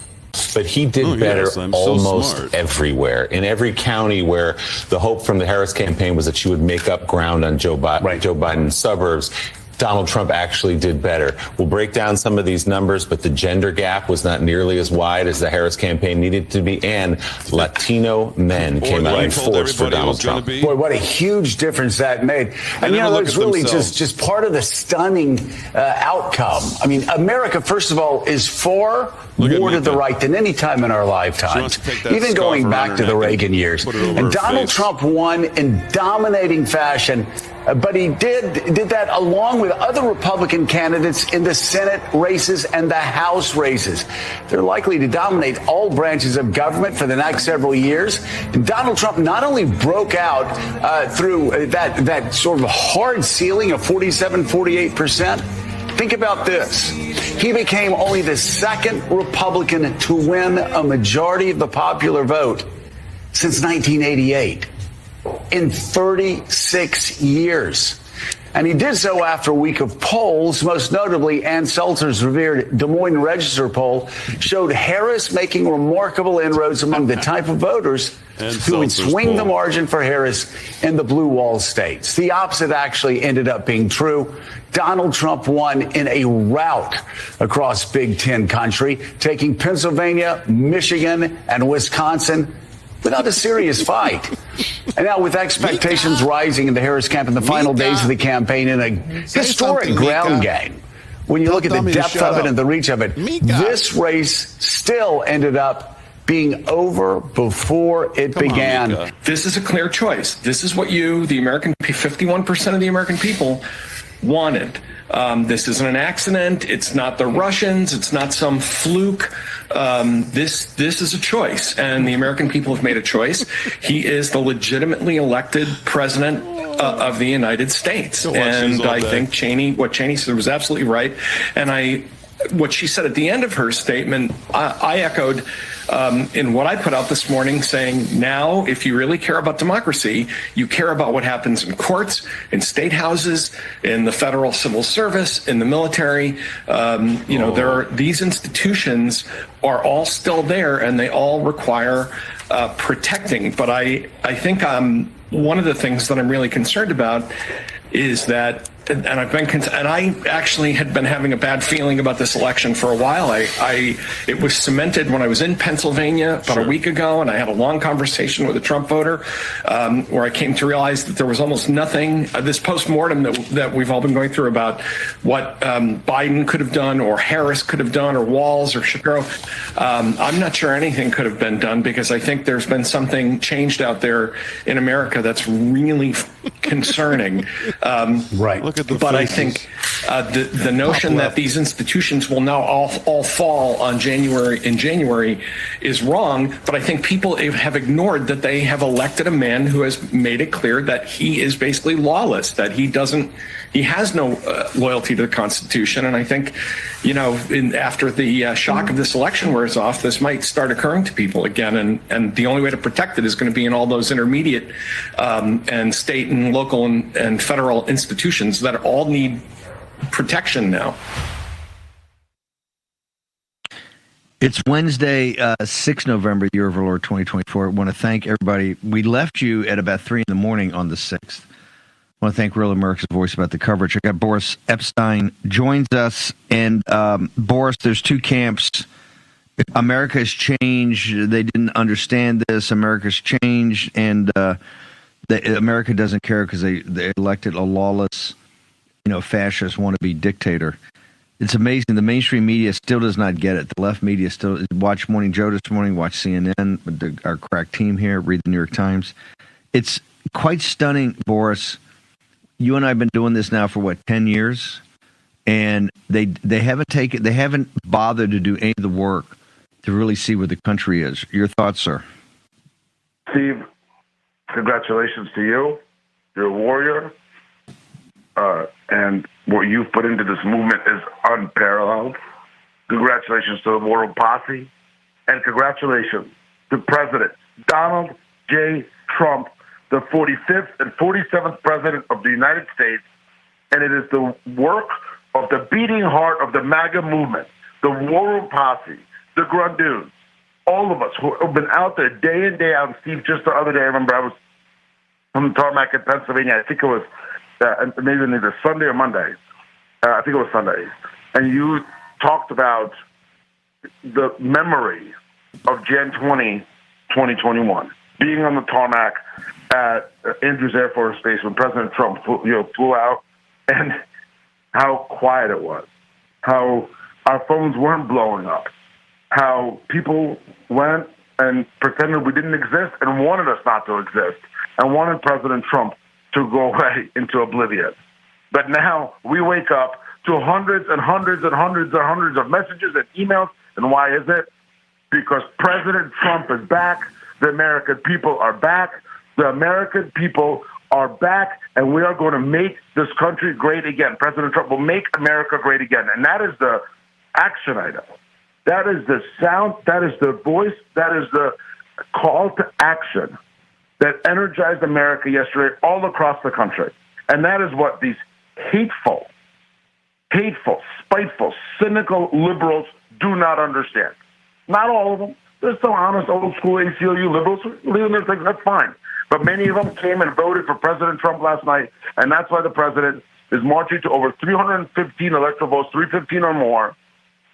But he did better almost everywhere. In every county where the hope from the Harris campaign was that she would make up ground on Joe Biden's suburbs, Donald Trump actually did better. We'll break down some of these numbers, but the gender gap was not nearly as wide as the Harris campaign needed to be, and Latino men came out in force for Donald Trump. Boy, what a huge difference that made. And, you know, that's really just part of the stunning outcome. I mean, America, first of all, is far more to the right than any time in our lifetimes, even going back to the Reagan years. And Donald Trump won in dominating fashion. But he did that along with other Republican candidates in the Senate races and the House races. They're likely to dominate all branches of government for the next several years. And Donald Trump not only broke out through that sort of hard ceiling of 47-48%. Think about this. He became only the second Republican to win a majority of the popular vote since 1988. In 36 years. And he did so after a week of polls, most notably Ann Seltzer's revered Des Moines Register poll showed Harris making remarkable inroads among the type of voters who would swing the margin for Harris in the blue wall states. The opposite actually ended up being true. Donald Trump won in a rout across Big Ten country, taking Pennsylvania, Michigan, and Wisconsin without a serious fight. And now with expectations rising in the Harris camp in the final days of the campaign in a historic ground game, when you look at the depth of it and the reach of it, this race still ended up being over before it began. This is a clear choice. This is what the American, 51% of the American people wanted. This isn't an accident. It's not the Russians. It's not some fluke. This is a choice, and the American people have made a choice. He is the legitimately elected president of the United States, and I think what Cheney said was absolutely right. And what she said at the end of her statement, I echoed in what I put out this morning, saying, now, if you really care about democracy, you care about what happens in courts, in state houses, in the federal civil service, in the military. There are these institutions are all still there, and they all require protecting. But I think one of the things that I'm really concerned about is that, and I actually had been having a bad feeling about this election for a while. It was cemented when I was in Pennsylvania about a week ago, and I had a long conversation with a Trump voter where I came to realize that there was almost nothing, this postmortem that we've all been going through about what Biden could have done, or Harris could have done, or Walz, or Shapiro. I'm not sure anything could have been done, because I think there's been something changed out there in America that's really concerning. Right. But I think the notion that these institutions will now all fall in January is wrong. But I think people have ignored that they have elected a man who has made it clear that he is basically lawless, that he has no loyalty to the Constitution. And I think, after the shock of this election wears off, this might start occurring to people again. And the only way to protect it is going to be in all those intermediate and state and local and federal institutions that all need protection now. It's Wednesday, 6 November, year of our Lord 2024. I want to thank everybody. We left you at about 3 in the morning on the 6th. I want to thank Real America's Voice about the coverage. I got Boris Epshteyn joins us. And Boris, there's two camps. America has changed. They didn't understand this. America's changed. And America doesn't care because they elected a lawless, fascist wannabe dictator. It's amazing. The mainstream media still does not get it. The left media still watch Morning Joe this morning, watch CNN, our crack team here, read the New York Times. It's quite stunning, Boris. You and I have been doing this now for 10 years, and they haven't bothered to do any of the work to really see where the country is. Your thoughts, sir? Steve, congratulations to you. You're a warrior. And what you've put into this movement is unparalleled. Congratulations to the Moral Posse. And congratulations to President Donald J. Trump, the 45th and 47th President of the United States. And it is the work of the beating heart of the MAGA movement, the Moral Posse, the Grundoons, all of us who have been out there day in, day out. And Steve, just the other day, I remember I was on the tarmac in Pennsylvania. I think it was maybe either Sunday or Monday. I think it was Sunday. And you talked about the memory of Jan 20, 2021, being on the tarmac at Andrews Air Force Base when President Trump flew out, and how quiet it was, how our phones weren't blowing up, how people went and pretended we didn't exist and wanted us not to exist, and wanted President Trump to go away into oblivion. But now we wake up to hundreds and hundreds and hundreds and hundreds of messages and emails. And why is it? Because President Trump is back. The American people are back. The American people are back, and we are going to make this country great again. President Trump will make America great again. And that is the action item. That is the sound. That is the voice. That is the call to action that energized America yesterday all across the country. And that is what these hateful, spiteful, cynical liberals do not understand. Not all of them. There's some honest old school ACLU liberals leaving their things. That's fine. But many of them came and voted for President Trump last night, and that's why the president is marching to over 315 electoral votes, 315 or more.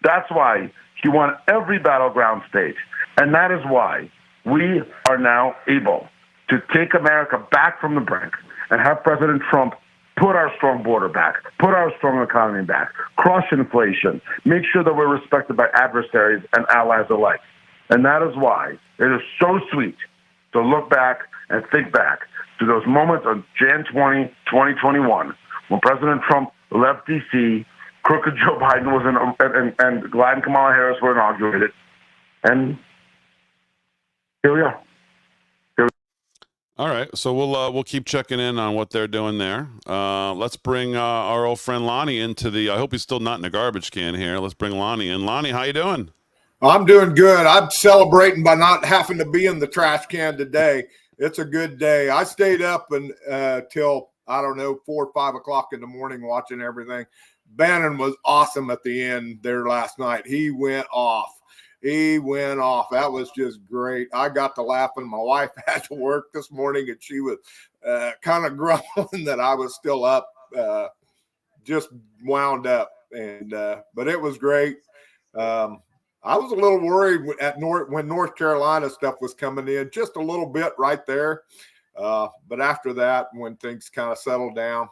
That's why he won every battleground state. And that is why we are now able to take America back from the brink and have President Trump put our strong border back, put our strong economy back, crush inflation, make sure that we're respected by adversaries and allies alike. And that is why it is so sweet to look back and think back to those moments on Jan 20, 2021, when President Trump left D.C., crooked Joe Biden was and Glad and Kamala Harris were inaugurated. And here we are. All right, so we'll keep checking in on what they're doing there. Let's bring our old friend Lonnie into the. I hope he's still not in the garbage can here. Let's bring Lonnie in. Lonnie, how you doing? I'm doing good. I'm celebrating by not having to be in the trash can today. It's a good day. I stayed up till I don't know 4 or 5 o'clock in the morning watching everything. Bannon was awesome at the end there last night. He went off. That was just great. I got to laughing. My wife had to work this morning, and she was kind of grumbling that I was still up, just wound up. And but it was great. I was a little worried when North Carolina stuff was coming in, just a little bit right there. But after that, when things kind of settled down,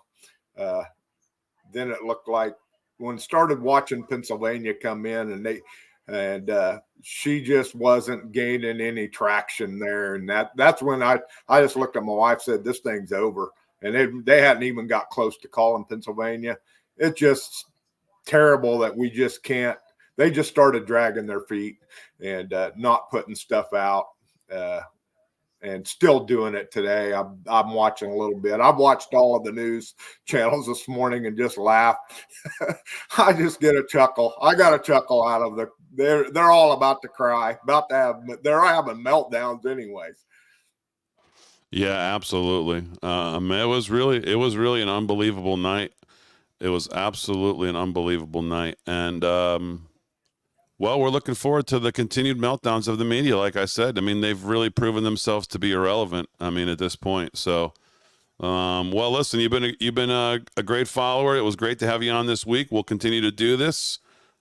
then it looked like when started watching Pennsylvania come in, and she just wasn't gaining any traction there. And that's when I just looked at my wife, said, this thing's over. And they hadn't even got close to calling Pennsylvania. It's just terrible that we just can't. They just started dragging their feet and not putting stuff out and still doing it today. I'm watching a little bit. I've watched all of the news channels this morning and just laugh. I just get a chuckle. I got a chuckle out of they're all about to cry, they're having meltdowns anyways. Yeah, absolutely. It was really an unbelievable night. It was absolutely an unbelievable night. And, well, we're looking forward to the continued meltdowns of the media. Like I said, I mean, they've really proven themselves to be irrelevant. I mean, at this point. So, well, listen, you've been a great follower. It was great to have you on this week. We'll continue to do this,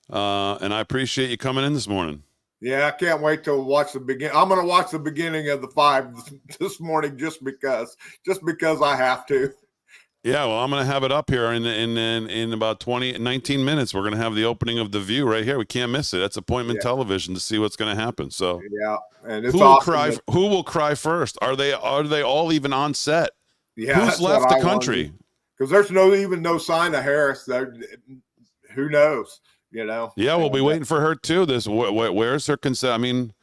and I appreciate you coming in this morning. Yeah, I can't wait to watch the beginning. I'm going to watch the beginning of the 5 this morning just because I have to. Yeah, well, I'm going to have it up here in about 19 minutes. We're going to have the opening of The View right here. We can't miss it. That's appointment television to see what's going to happen. So yeah, and it's who will cry first? Are they all even on set? Yeah, who's left the country? Because there's no sign of Harris. Who knows? You know. Yeah, we'll be waiting for her too. Where's her consent? I mean,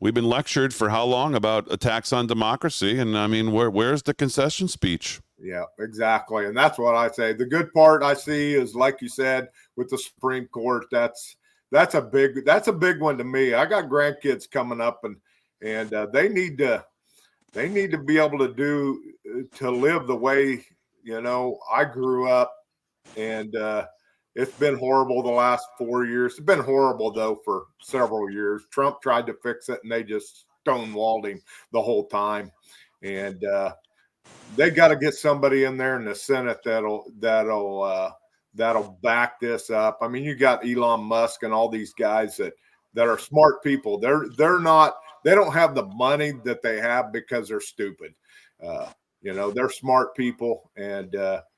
we've been lectured for how long about attacks on democracy, and I mean, where's the concession speech? Yeah, exactly. And that's what I say. The good part I see is, like you said, with the Supreme Court, that's a big one to me. I got grandkids coming up, and they need to be able to live the way, I grew up. And it's been horrible the last 4 years. It's been horrible though for several years. Trump tried to fix it, and they just stonewalled him the whole time. And they got to get somebody in there in the Senate that'll back this up. I mean, you got Elon Musk and all these guys that are smart people. They don't have the money that they have because they're stupid. They're smart people, and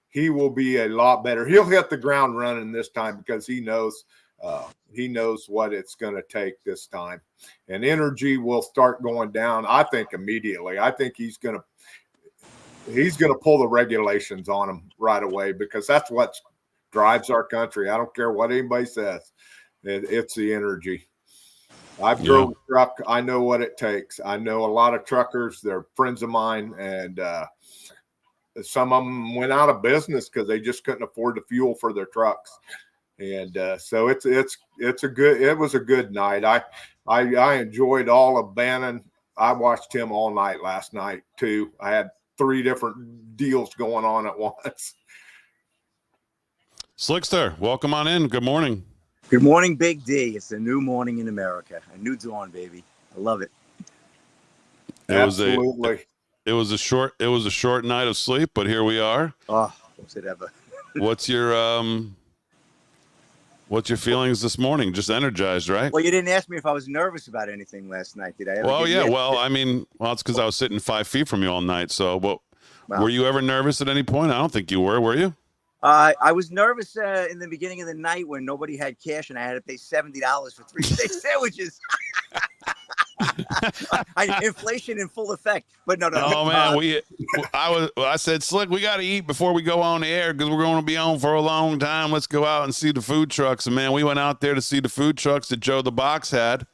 he will be a lot better. He'll hit the ground running this time because he knows what it's going to take this time, and energy will start going down. I think immediately. I think he's going to pull the regulations on them right away, because that's what drives our country. I don't care what anybody says. It's the energy. I've drove a truck. I know what it takes. I know a lot of truckers. They're friends of mine, and some of them went out of business because they just couldn't afford the fuel for their trucks. And so it was a good night. I enjoyed all of Bannon. I watched him all night last night too. I had 3 different deals going on at once. Slickster, welcome on in. Good morning. Good morning, Big D. It's a new morning in America. A new dawn, baby. I love it. Absolutely. It was a short night of sleep, but here we are. Oh, was it ever? What's your feelings this morning? Just energized, right? Well, you didn't ask me if I was nervous about anything last night, did I? Well, yeah. Well, I mean, it's because I was sitting 5 feet from you all night. So, were you ever nervous at any point? I don't think you were. Were you? I was nervous in the beginning of the night when nobody had cash and I had to pay $70 for 3 steak sandwiches. Inflation in full effect, but no. Oh man, I said, Slick, we got to eat before we go on the air because we're going to be on for a long time. Let's go out and see the food trucks. And man, we went out there to see the food trucks that Joe the Box had.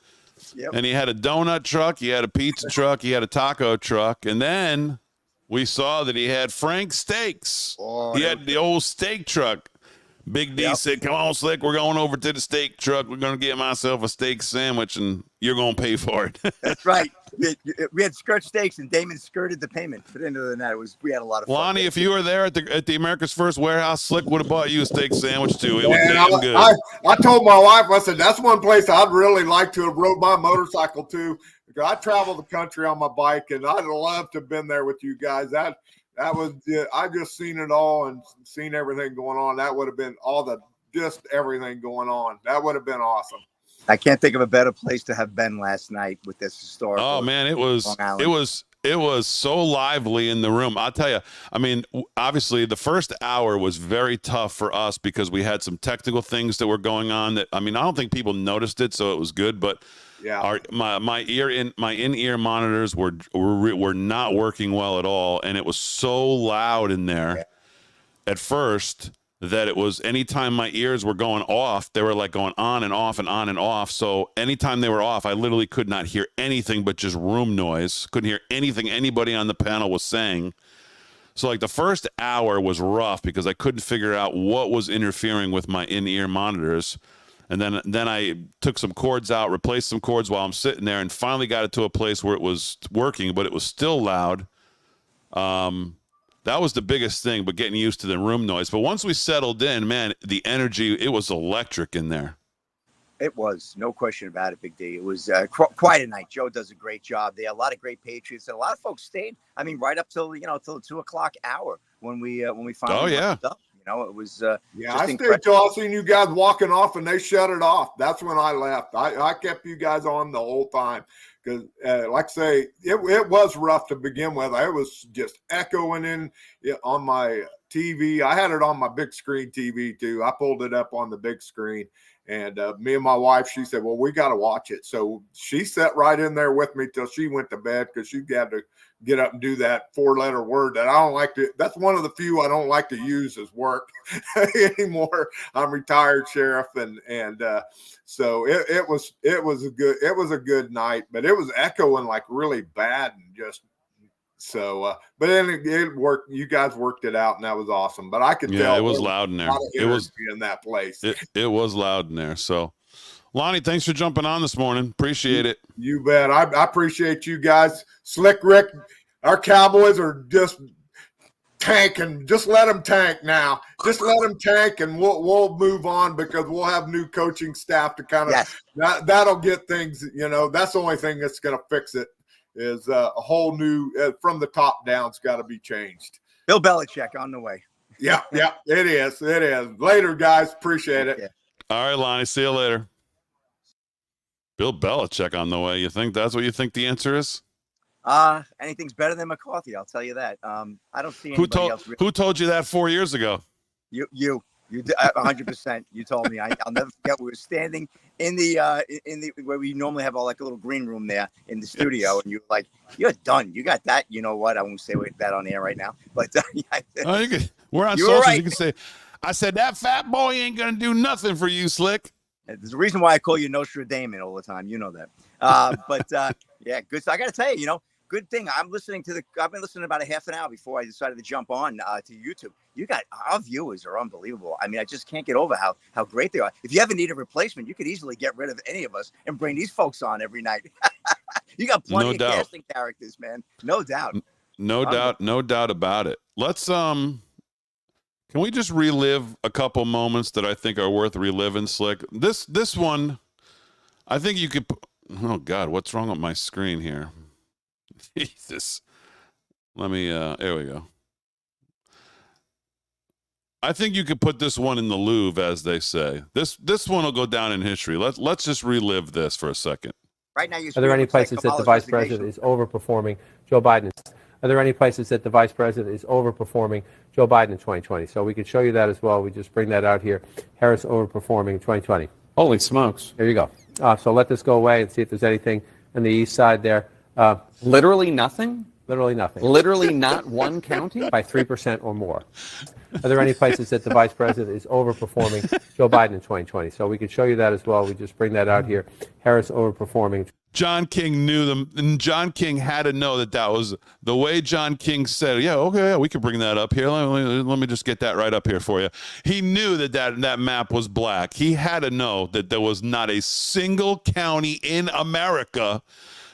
Yep. And he had a donut truck, he had a pizza truck, he had a taco truck, and then we saw that he had Frank's Steaks. Oh, he had the old steak truck. Big D said, come on, Slick, we're going over to the steak truck. We're going to get myself a steak sandwich, and you're going to pay for it. That's right. We had skirt steaks, and Damon skirted the payment. But at the end of the night, we had a lot of fun. Lonnie, if you were there at the America's First Warehouse, Slick would have bought you a steak sandwich, too. It was damn good. I told my wife, I said, that's one place I'd really like to have rode my motorcycle to. Because I travel the country on my bike, and I'd love to have been there with you guys. That was I just seen it all and seen everything going on. That would have been just everything going on. That would have been awesome. I can't think of a better place to have been last night with this historical. Oh man, it was so lively in the room. I'll tell you. I mean, obviously the first hour was very tough for us because we had some technical things that were going on that, I mean, I don't think people noticed it, so it was good, but yeah, my in-ear monitors were not working well at all, and it was so loud in there at first that it was anytime my ears were going off, they were like going on and off and on and off. So anytime they were off, I literally could not hear anything but just room noise. Couldn't hear anything anybody on the panel was saying. So like the first hour was rough because I couldn't figure out what was interfering with my in-ear monitors. And then I took some cords out, replaced some cords while I'm sitting there, and finally got it to a place where it was working, but it was still loud. That was the biggest thing, but getting used to the room noise. But once we settled in, man, the energy, it was electric in there. It was, no question about it, Big D. It was quite a night. Joe does a great job. There are a lot of great Patriots. And a lot of folks stayed, I mean, right up till, till the 2 o'clock hour when we finally wrapped up. It was I stayed till I seen you guys walking off and they shut it off. That's when I left. I kept you guys on the whole time because, like I say, it was rough to begin with. I was just echoing in on my TV. I had it on my big screen TV too. I pulled it up on the big screen, and me and my wife, she said, "Well, we got to watch it." So she sat right in there with me till she went to bed because she had to get up and do that 4-letter word that I don't like to. That's one of the few I don't like to use as work anymore. I'm retired sheriff, and so it was a good night, but it was echoing like really bad and just so. But then it worked. You guys worked it out, and that was awesome. But I could tell it was loud in there. It was in that place. It was loud in there. So. Lonnie, thanks for jumping on this morning. Appreciate it. You bet. I appreciate you guys. Slick Rick, our Cowboys are just tanking. Just let them tank now. Just let them tank, and we'll move on because we'll have new coaching staff to kind of that'll get things. That's the only thing that's going to fix it is a whole new from the top down. It's got to be changed. Bill Belichick on the way. Yeah, it is. It is. Later, guys. Appreciate it. Yeah. All right, Lonnie. See you later. Bill Belichick on the way. You think that's what you think the answer is? Anything's better than McCarthy. I'll tell you that. I don't see anybody else. Who told you that 4 years ago? You 100%. You told me. I'll never forget. We were standing in the where we normally have like a little green room there in the studio, and you're like, "You're done. You got that." You know what? I won't say that on air right now, but we're on socials. Right. You can say, "I said that fat boy ain't gonna do nothing for you, Slick." There's a reason why I call you Nostradamus all the time. You know that. Yeah, good. So I got to tell you, good thing. I've been listening about a half an hour before I decided to jump on to YouTube. Our viewers are unbelievable. I mean, I just can't get over how great they are. If you ever need a replacement, you could easily get rid of any of us and bring these folks on every night. You got plenty No of doubt. casting characters, man. No doubt. No doubt about it. Let's can we just relive a couple moments that I think are worth reliving, Slick? This one, I think you could. Oh God, what's wrong with my screen here? Jesus. Let me. There we go. I think you could put this one in the Louvre, as they say. This one will go down in history. Let's just relive this for a second. Right now, are there any places that the vice president is overperforming Joe Biden? Are there any places that the vice president is overperforming Joe Biden in 2020? So we could show you that as well. We just bring that out here. Harris overperforming in 2020. Holy smokes. There you go. So let this go away and see if there's anything on the east side there. Literally nothing? Literally nothing. Literally not one county? By 3% or more. Are there any places that the vice president is overperforming Joe Biden in 2020? So we could show you that as well. We just bring that out here. Harris overperforming. John King knew them, and John King had to know that was the way John King said, yeah, okay, yeah, we could bring that up here. Let me just get that right up here for you. He knew that map was black. He had to know that there was not a single county in America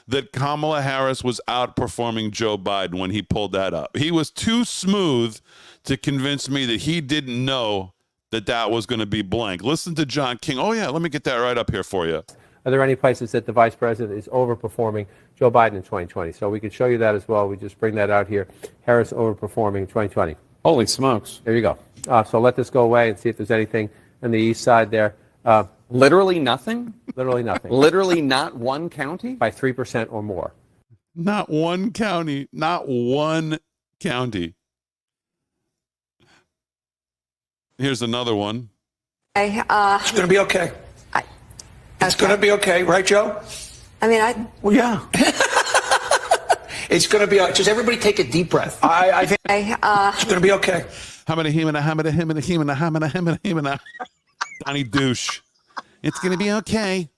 that Kamala Harris was outperforming Joe Biden when he pulled that up. He was too smooth to convince me that he didn't know that was going to be blank. Listen to John King. Oh, yeah, let me get that right up here for you. Are there any places that the vice president is overperforming Joe Biden in 2020? So we could show you that as well. We just bring that out here. Harris overperforming in 2020. Holy smokes. There you go. So let this go away and see if there's anything on the east side there. Literally nothing? Literally nothing. Literally not one county? By 3% or more. Not one county. Not one county. Here's another one. It's going to be okay. It's going to be okay, right, Joe? I mean, Well, yeah. It's going to be just everybody take a deep breath. I think it's going to be okay. Donnie douche. It's going to be okay.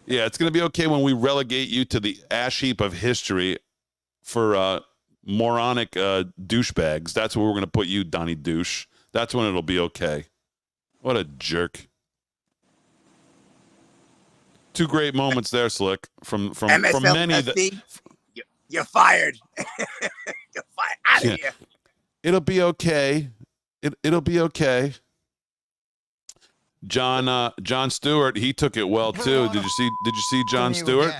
Yeah, it's going to be okay when we relegate you to the ash heap of history for moronic douchebags. That's where we're going to put you, Donnie douche. That's when it'll be okay. What a jerk. Two great moments there, Slick, from many that you're fired. You're fired out of here. It'll be okay. It'll be okay. John Stewart, he took it well too. Did you see John Stewart?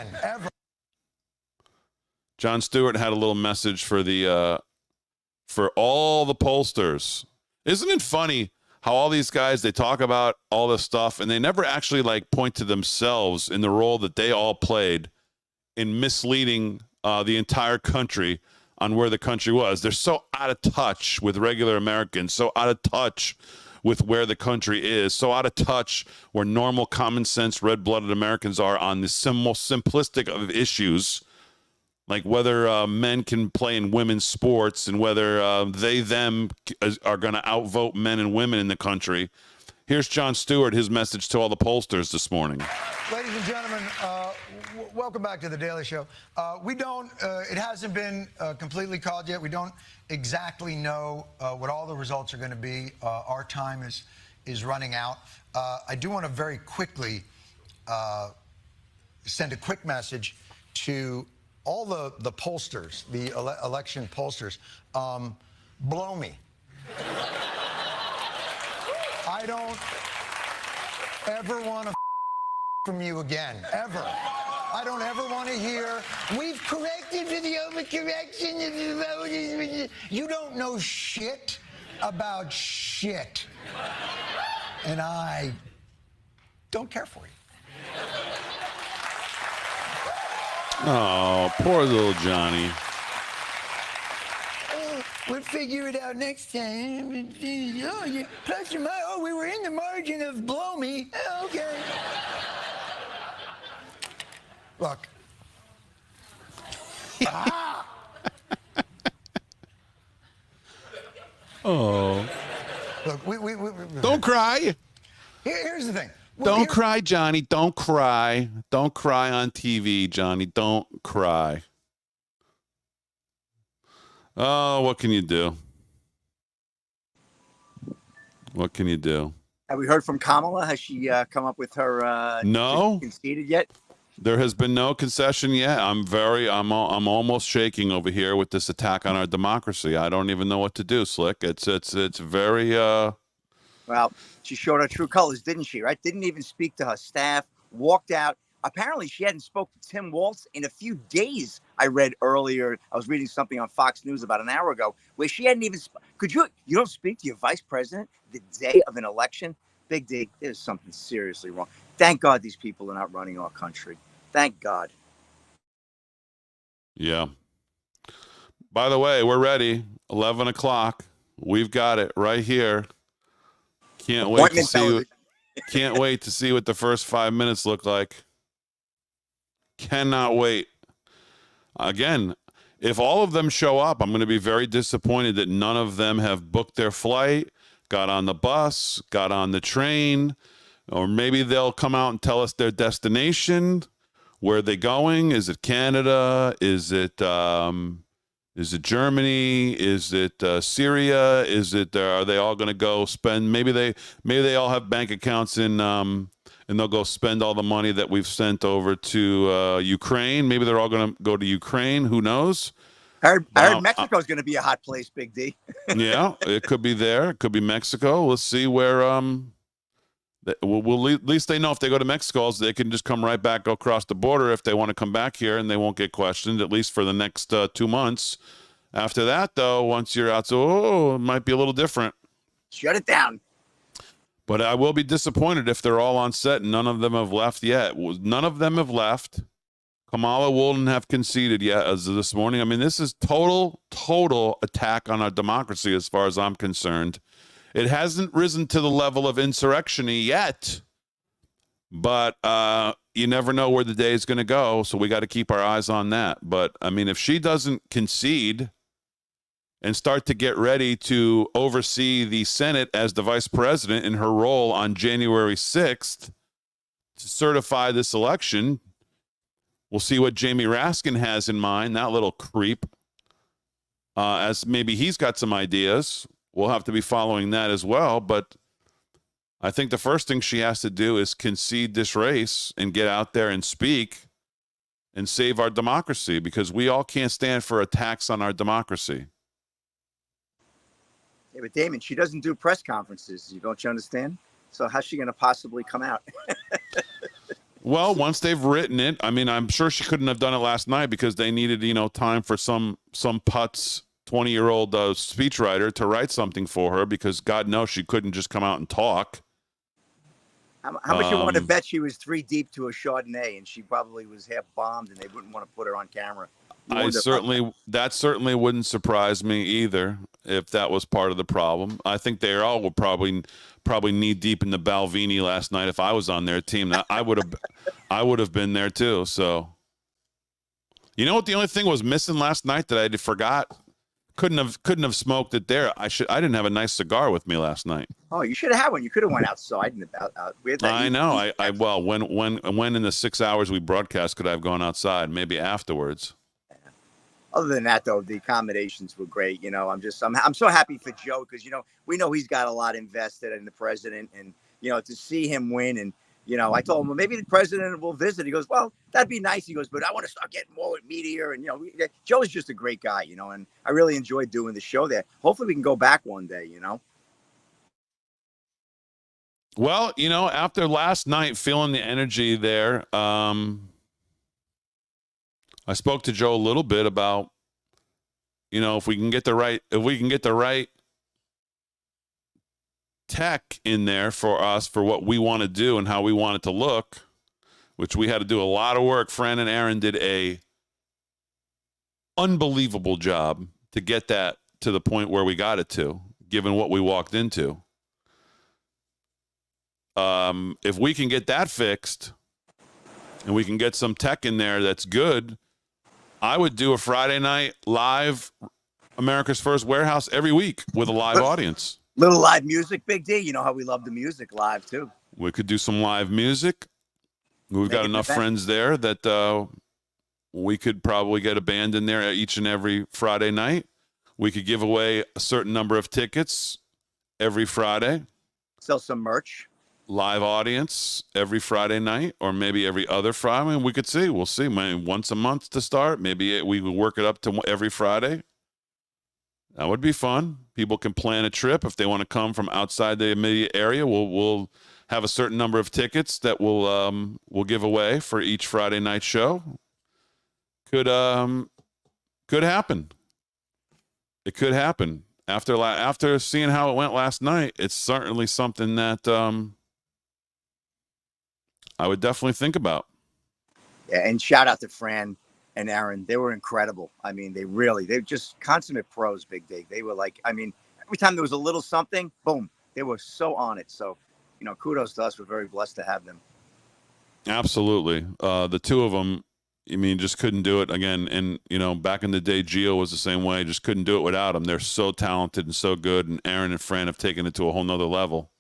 John Stewart had a little message for for all the pollsters. Isn't it funny how all these guys, they talk about all this stuff and they never actually point to themselves in the role that they all played in misleading the entire country on where the country was. They're so out of touch with regular Americans, so out of touch with where the country is, so out of touch where normal, common sense, red-blooded Americans are on the most simplistic of issues, like whether men can play in women's sports and whether them are going to outvote men and women in the country. Here's John Stewart, his message to all the pollsters this morning. Ladies and gentlemen, welcome back to The Daily Show. It hasn't been completely called yet. We don't exactly know what all the results are going to be. Our time is running out. I do want to very quickly send a quick message to all the pollsters, the election pollsters. Blow me. I don't ever want to from you again, ever. I don't ever want to hear, we've corrected for the overcorrection of the voters. You don't know shit about shit. And I don't care for you. Oh, poor little Johnny. We'll figure it out next time. Oh, plus or minus, we were in the margin of blow me. Okay. Look. Oh. Look, we don't cry. Here's the thing. Don't cry, Johnny. Don't cry. Don't cry on TV, Johnny. Don't cry. Oh, what can you do? What can you do? Have we heard from Kamala? Has she come up with her no conceded yet? There has been no concession yet. I'm almost shaking over here with this attack on our democracy. I don't even know what to do, Slick. It's very Well, she showed her true colors, didn't she? Right? Didn't even speak to her staff. Walked out. Apparently, she hadn't spoken to Tim Walz in a few days. I read earlier. I was reading something on Fox News about an hour ago where she hadn't even. You don't speak to your vice president the day of an election? Big D, there's something seriously wrong. Thank God these people are not running our country. Thank God. Yeah. By the way, we're ready. 11 o'clock. We've got it right here. Can't wait to see. Can't wait to see what the first 5 minutes look like. Cannot wait. Again, if all of them show up, I'm going to be very disappointed that none of them have booked their flight, got on the bus, got on the train, or maybe they'll come out and tell us their destination. Where are they going? Is it Canada? Is it Germany? Is it Syria? Is it are they all going to go spend? Maybe they all have bank accounts in and they'll go spend all the money that we've sent over to Ukraine. Maybe they're all going to go to Ukraine. Who knows? I heard Mexico's going to be a hot place, Big D. Yeah, it could be there. It could be Mexico. Let's see where. Well, at least they know if they go to Mexico, they can just come right back across the border if they want to come back here, and they won't get questioned, at least for the next 2 months. After that, though, once you're out, it might be a little different. Shut it down. But I will be disappointed if they're all on set and none of them have left yet. None of them have left. Kamala wouldn't have conceded yet as of this morning. I mean, this is total attack on our democracy as far as I'm concerned. It hasn't risen to the level of insurrection yet, but you never know where the day is going to go, so we got to keep our eyes on that. But, I mean, if she doesn't concede and start to get ready to oversee the Senate as the vice president in her role on January 6th to certify this election, we'll see what Jamie Raskin has in mind, that little creep, as maybe he's got some ideas. We'll have to be following that as well. But I think the first thing she has to do is concede this race and get out there and speak and save our democracy, because we all can't stand for attacks on our democracy. Yeah, but Damon, she doesn't do press conferences. Don't you understand? So how's she going to possibly come out? Well, once they've written it, I mean, I'm sure she couldn't have done it last night because they needed, time for some putz 20-year-old speechwriter to write something for her, because God knows she couldn't just come out and talk. How much you want to bet she was 3 deep to a Chardonnay and she probably was half bombed and they wouldn't want to put her on camera? That certainly wouldn't surprise me either if that was part of the problem. I think they all were probably knee deep in the Balvenie last night. If I was on their team, I would have been there too. So, you know what? The only thing was missing last night that I forgot. Couldn't have smoked it there. I didn't have a nice cigar with me last night. Oh, you should have had one. You could have went outside and I know. Well, when in the 6 hours we broadcast could I have gone outside? Maybe afterwards. Other than that, though, the accommodations were great. I'm so happy for Joe because we know he's got a lot invested in the president, and to see him win. And I told him, well, maybe the president will visit. He goes, well, that'd be nice. He goes, but I want to start getting more with media. And Joe's just a great guy, and I really enjoyed doing the show there. Hopefully, we can go back one day. Well, after last night, feeling the energy there, I spoke to Joe a little bit about, if we can get the right tech in there for us for what we want to do and how we want it to look, which we had to do a lot of work. Fran and Aaron did a unbelievable job to get that to the point where we got it to, given what we walked into. If we can get that fixed and we can get some tech in there that's good, I would do a Friday night live America's First Warehouse every week with a live audience. Little live music, Big D. You know how we love the music live, too. We could do some live music. We've got enough friends there that we could probably get a band in there each and every Friday night. We could give away a certain number of tickets every Friday. Sell some merch. live audience every Friday night, or maybe every other Friday. I mean, we could see. We'll see. Maybe once a month to start. Maybe we would work it up to every Friday. That would be fun. People can plan a trip if they want to come from outside the immediate area. We'll have a certain number of tickets that we'll give away for each Friday night show. Could happen. It could happen. After seeing how it went last night, it's certainly something that I would definitely think about. Yeah, and shout out to Fran and Aaron. They were incredible. I mean, they're just consummate pros, Big Dig. They were like, I mean, every time there was a little something, boom, they were so on it. So, kudos to us. We're very blessed to have them. Absolutely. The two of them, I mean, just couldn't do it again. And, back in the day, Gio was the same way. Just couldn't do it without them. They're so talented and so good. And Aaron and Fran have taken it to a whole nother level.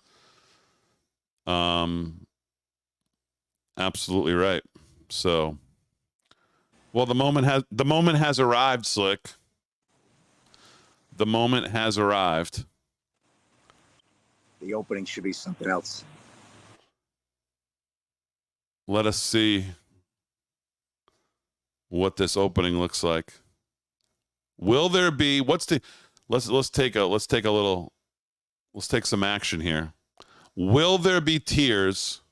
Absolutely right. So, well, the moment has arrived, Slick. The moment has arrived. The opening should be something else. Let us see what this opening looks like. Will there be let's take some action here. Will there be tears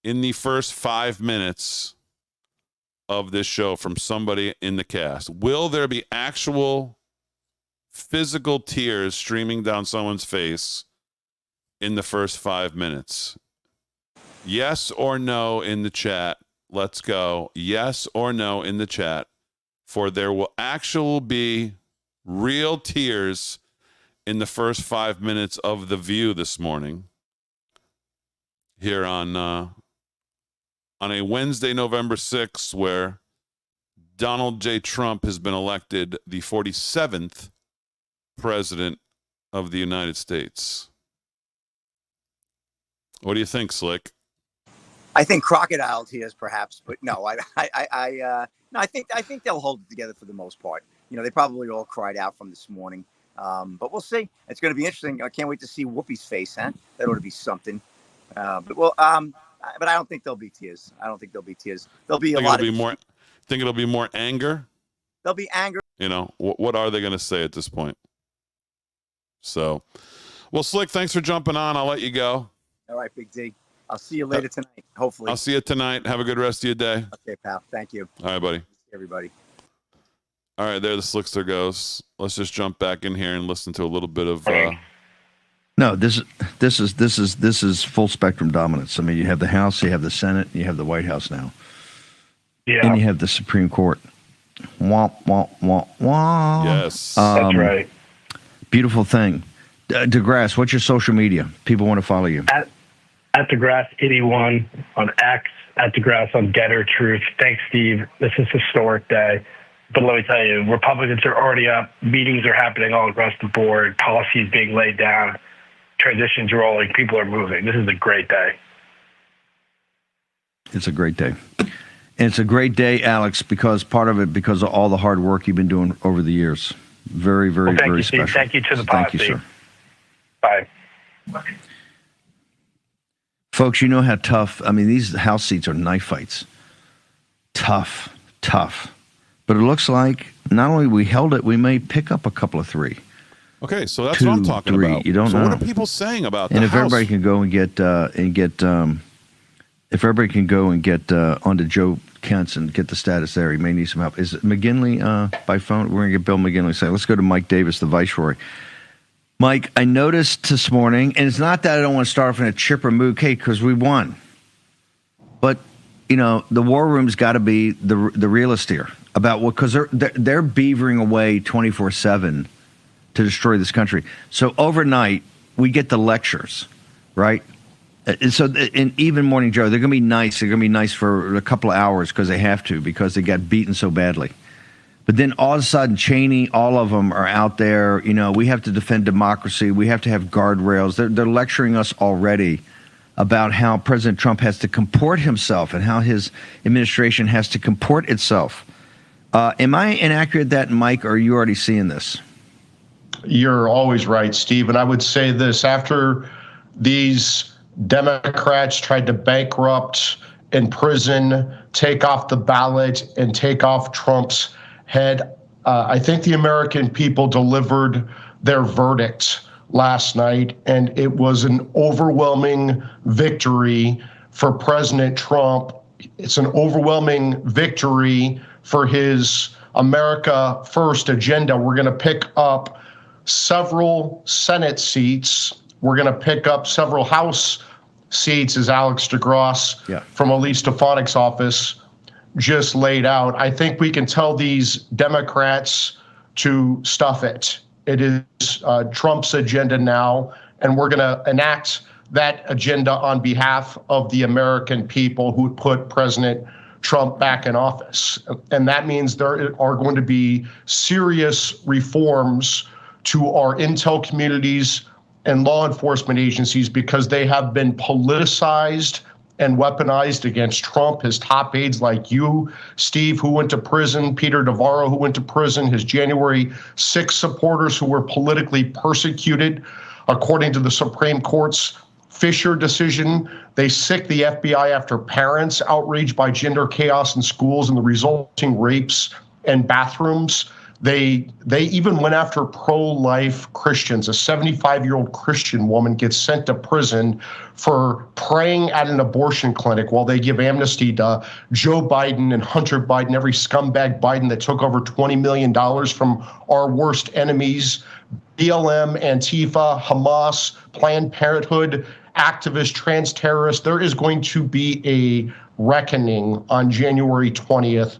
in the first 5 minutes of this show from somebody in the cast? Will there be actual physical tears streaming down someone's face in the first 5 minutes? Yes or no in the chat. Let's go. Yes or no in the chat. For there will actually be real tears in the first 5 minutes of The View this morning here on a Wednesday, November 6th, where Donald J. Trump has been elected the 47th president of the United States. What do you think, Slick? I think crocodile tears, perhaps, but no, I think they'll hold it together for the most part. They probably all cried out from this morning, but we'll see. It's going to be interesting. I can't wait to see Whoopi's face, huh? That ought to be something. But I don't think there'll be tears. There'll be a lot of. Think it'll be more anger? There'll be anger. What are they going to say at this point? So, well, Slick, thanks for jumping on. I'll let you go. All right, Big D. I'll see you later tonight, hopefully. I'll see you tonight. Have a good rest of your day. Okay, pal. Thank you. All right, buddy. Everybody. All right, there the Slickster goes. Let's just jump back in here and listen to a little bit of. No, this is full spectrum dominance. I mean, you have the House, you have the Senate, you have the White House now. Yeah. And you have the Supreme Court. Womp, womp, womp, womp. Yes. That's right. Beautiful thing. DeGrasse, what's your social media? People want to follow you. At DeGrasse81 on X, at DeGrasse on Getter Truth. Thanks, Steve. This is a historic day. But let me tell you, Republicans are already up. Meetings are happening all across the board. Policies being laid down. Transitions rolling. People are moving. This is a great day. It's a great day. And it's a great day, Alex, because of all the hard work you've been doing over the years. Very, very, very special. Steve. Thank you to the Thank you, Steve. sir. Bye. Folks, you know how tough, these House seats are knife fights. Tough. But it looks like not only we held it, we may pick up a couple of three. Okay, so that's what I'm talking about. You don't know. What are people saying about and the if House? Everybody can go and get onto Joe Kent's and get the status there, he may need some help. Is it McGinley by phone? We're going to get Bill McGinley. Say, let's go to Mike Davis, the Viceroy. Mike, I noticed this morning, and it's not that I don't want to start off in a chipper mood, because we won. But, the war room's got to be the realist here about what, because they're beavering away 24/7 to destroy this country. So overnight, we get the lectures, right? And so in even Morning Joe, they're going to be nice. They're going to be nice for a couple of hours because they have to, because they got beaten so badly. But then all of a sudden, Cheney, all of them are out there. We have to defend democracy. We have to have guardrails. They're lecturing us already about how President Trump has to comport himself and how his administration has to comport itself. Am I inaccurate that, Mike, or are you already seeing this? You're always right, Steve. And I would say this, after these Democrats tried to bankrupt, imprison, take off the ballot, and take off Trump's head. I think the American people delivered their verdict last night, and it was an overwhelming victory for President Trump. It's an overwhelming victory for his America First agenda. We're going to pick up several Senate seats. We're going to pick up several House seats, as Alex DeGrosse from Elise Stefanik's office just laid out. I think we can tell these Democrats to stuff it. It is Trump's agenda now, and we're going to enact that agenda on behalf of the American people who put President Trump back in office. And that means there are going to be serious reforms to our intel communities and law enforcement agencies, because they have been politicized and weaponized against Trump. His top aides like you, Steve, who went to prison, Peter Navarro, who went to prison, his January 6th supporters who were politically persecuted. According to the Supreme Court's Fisher decision, they sicked the FBI after parents outraged by gender chaos in schools and the resulting rapes in bathrooms. They even went after pro-life Christians. A 75-year-old Christian woman gets sent to prison for praying at an abortion clinic while they give amnesty to Joe Biden and Hunter Biden, every scumbag Biden that took over $20 million from our worst enemies, BLM, Antifa, Hamas, Planned Parenthood, activists, trans terrorists. There is going to be a reckoning on January 20th.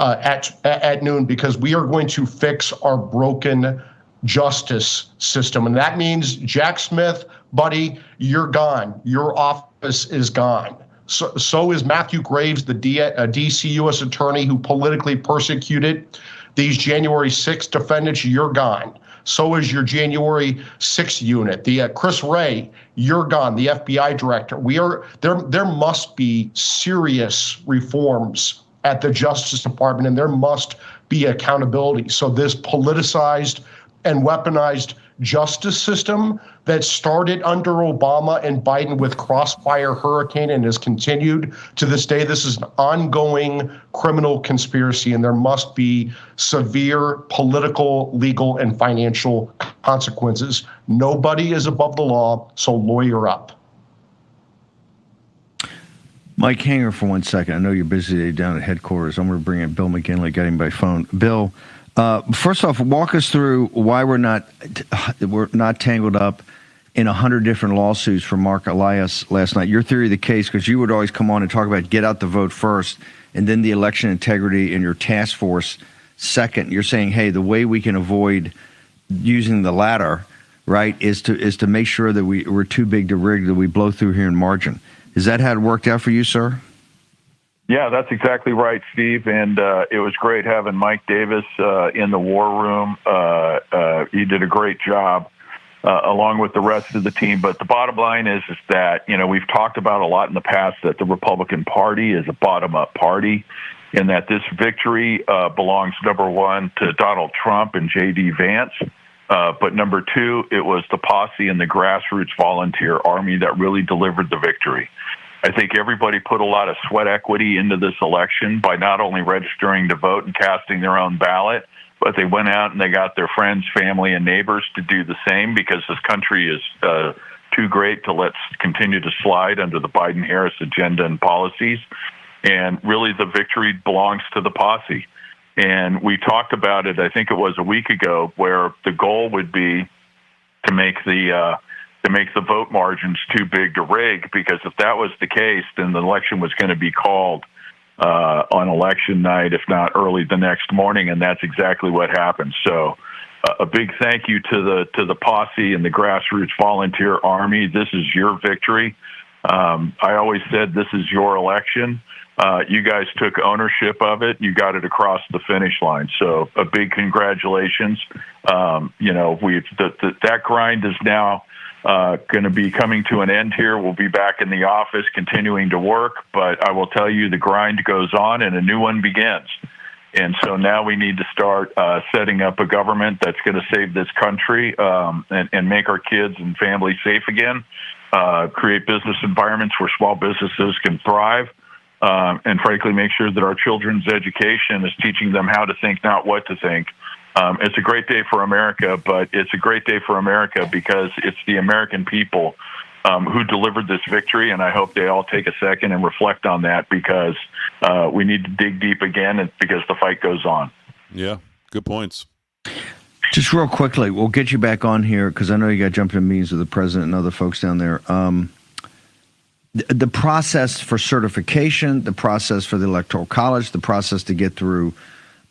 At noon, because we are going to fix our broken justice system. And that means, Jack Smith, buddy, you're gone. Your office is gone. So is Matthew Graves, the DC U.S. attorney who politically persecuted these January 6th defendants. You're gone. So is your January 6th unit. The Chris Wray, you're gone. The FBI director. There must be serious reforms at the Justice Department, and there must be accountability. So this politicized and weaponized justice system that started under Obama and Biden with Crossfire Hurricane and has continued to this day, this is an ongoing criminal conspiracy, and there must be severe political, legal, and financial consequences. Nobody is above the law, so lawyer up. Mike, hang on for 1 second. I know you're busy today down at headquarters. I'm going to bring in Bill McGinley, got him by phone. Bill, first off, walk us through why we're not tangled up in 100 different lawsuits from Mark Elias last night. Your theory of the case, because you would always come on and talk about get out the vote first, and then the election integrity and your task force second. You're saying, hey, the way we can avoid using the latter, right, is to make sure that we're too big to rig, that we blow through here in margin. Is that how it worked out for you, sir? Yeah, that's exactly right, Steve. And it was great having Mike Davis in the war room. He did a great job along with the rest of the team. But the bottom line is that, we've talked about a lot in the past that the Republican Party is a bottom-up party, and that this victory belongs, number one, to Donald Trump and J.D. Vance. But number two, it was the posse and the grassroots volunteer army that really delivered the victory. I think everybody put a lot of sweat equity into this election by not only registering to vote and casting their own ballot, but they went out and they got their friends, family, and neighbors to do the same, because this country is too great to let continue to slide under the Biden-Harris agenda and policies. And really the victory belongs to the posse. And we talked about it, I think it was a week ago, where the goal would be to make the vote margins too big to rig, because if that was the case, then the election was going to be called on election night, if not early the next morning, and that's exactly what happened. So a big thank you to the posse and the grassroots volunteer army. This is your victory. I always said this is your election. You guys took ownership of it. You got it across the finish line. So a big congratulations. That grind is now going to be coming to an end here. We'll be back in the office continuing to work, but I will tell you the grind goes on and a new one begins. And so now we need to start setting up a government that's going to save this country and make our kids and families safe again. create business environments where small businesses can thrive, and frankly, make sure that our children's education is teaching them how to think, not what to think. It's a great day for America, but it's a great day for America because it's the American people who delivered this victory, and I hope they all take a second and reflect on that because we need to dig deep again because the fight goes on. Yeah, good points. Just real quickly, we'll get you back on here because I know you got jumped in meetings with the president and other folks down there. The process for certification, the process for the Electoral College, the process to get through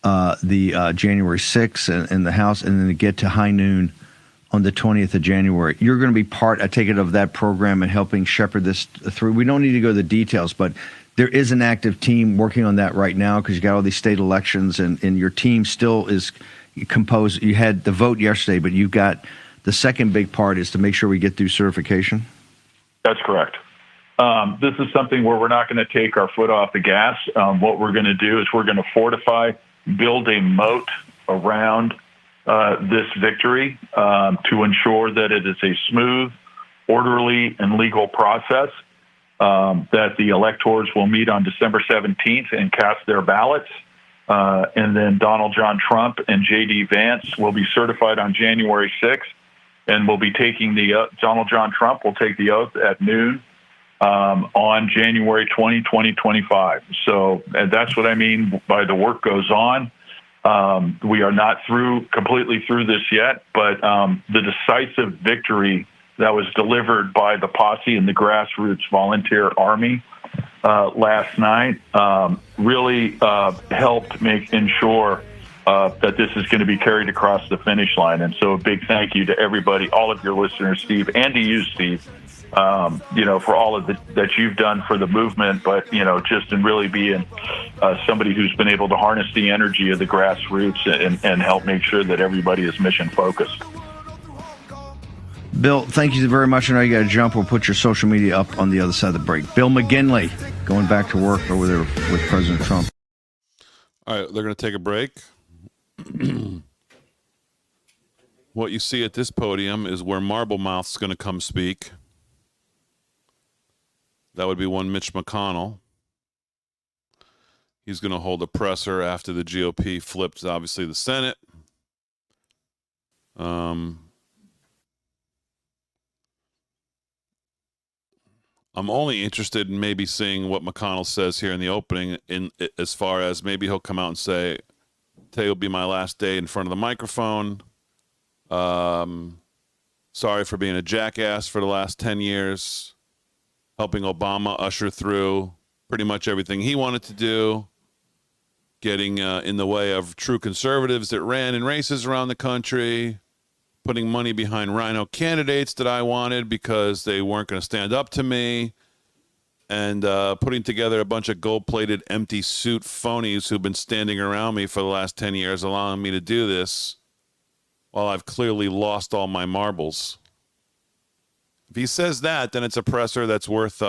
the January 6th in the House, and then to get to high noon on the 20th of January. You're going to be part, I take it, of that program and helping shepherd this through. We don't need to go to the details, but there is an active team working on that right now because you got all these state elections and your team still is composed. You had the vote yesterday, but you've got the second big part is to make sure we get through certification. That's correct. This is something where we're not going to take our foot off the gas. What we're going to do is we're going to fortify, build a moat around this victory to ensure that it is a smooth, orderly, and legal process, that the electors will meet on December 17th and cast their ballots. And then Donald John Trump and J.D. Vance will be certified on January 6th, and will be taking the Donald John Trump will take the oath at noon on January 20, 2025. So that's what I mean by the work goes on. We are not completely through this yet, but the decisive victory that was delivered by the posse and the Grassroots volunteer army last night really helped ensure that this is going to be carried across the finish line. And so a big thank you to everybody, all of your listeners, Steve, and to you, Steve, for all of that you've done for the movement, but, just in really being somebody who's been able to harness the energy of the grassroots and help make sure that everybody is mission focused. Bill, thank you very much. I know you got to jump. We'll put your social media up on the other side of the break. Bill McGinley going back to work over there with President Trump. All right, they're going to take a break. What you see at this podium is where Marble Mouth's going to come speak. That would be one Mitch McConnell. He's going to hold a presser after the GOP flipped, obviously, the Senate. I'm only interested in maybe seeing what McConnell says here in the opening, as far as maybe he'll come out and say, today will be my last day in front of the microphone. Sorry for being a jackass for the last 10 years, helping Obama usher through pretty much everything he wanted to do, getting in the way of true conservatives that ran in races around the country, putting money behind rhino candidates that I wanted because they weren't going to stand up to me, and putting together a bunch of gold-plated empty suit phonies who've been standing around me for the last 10 years, allowing me to do this while I've clearly lost all my marbles. If he says that, then it's a presser that's worth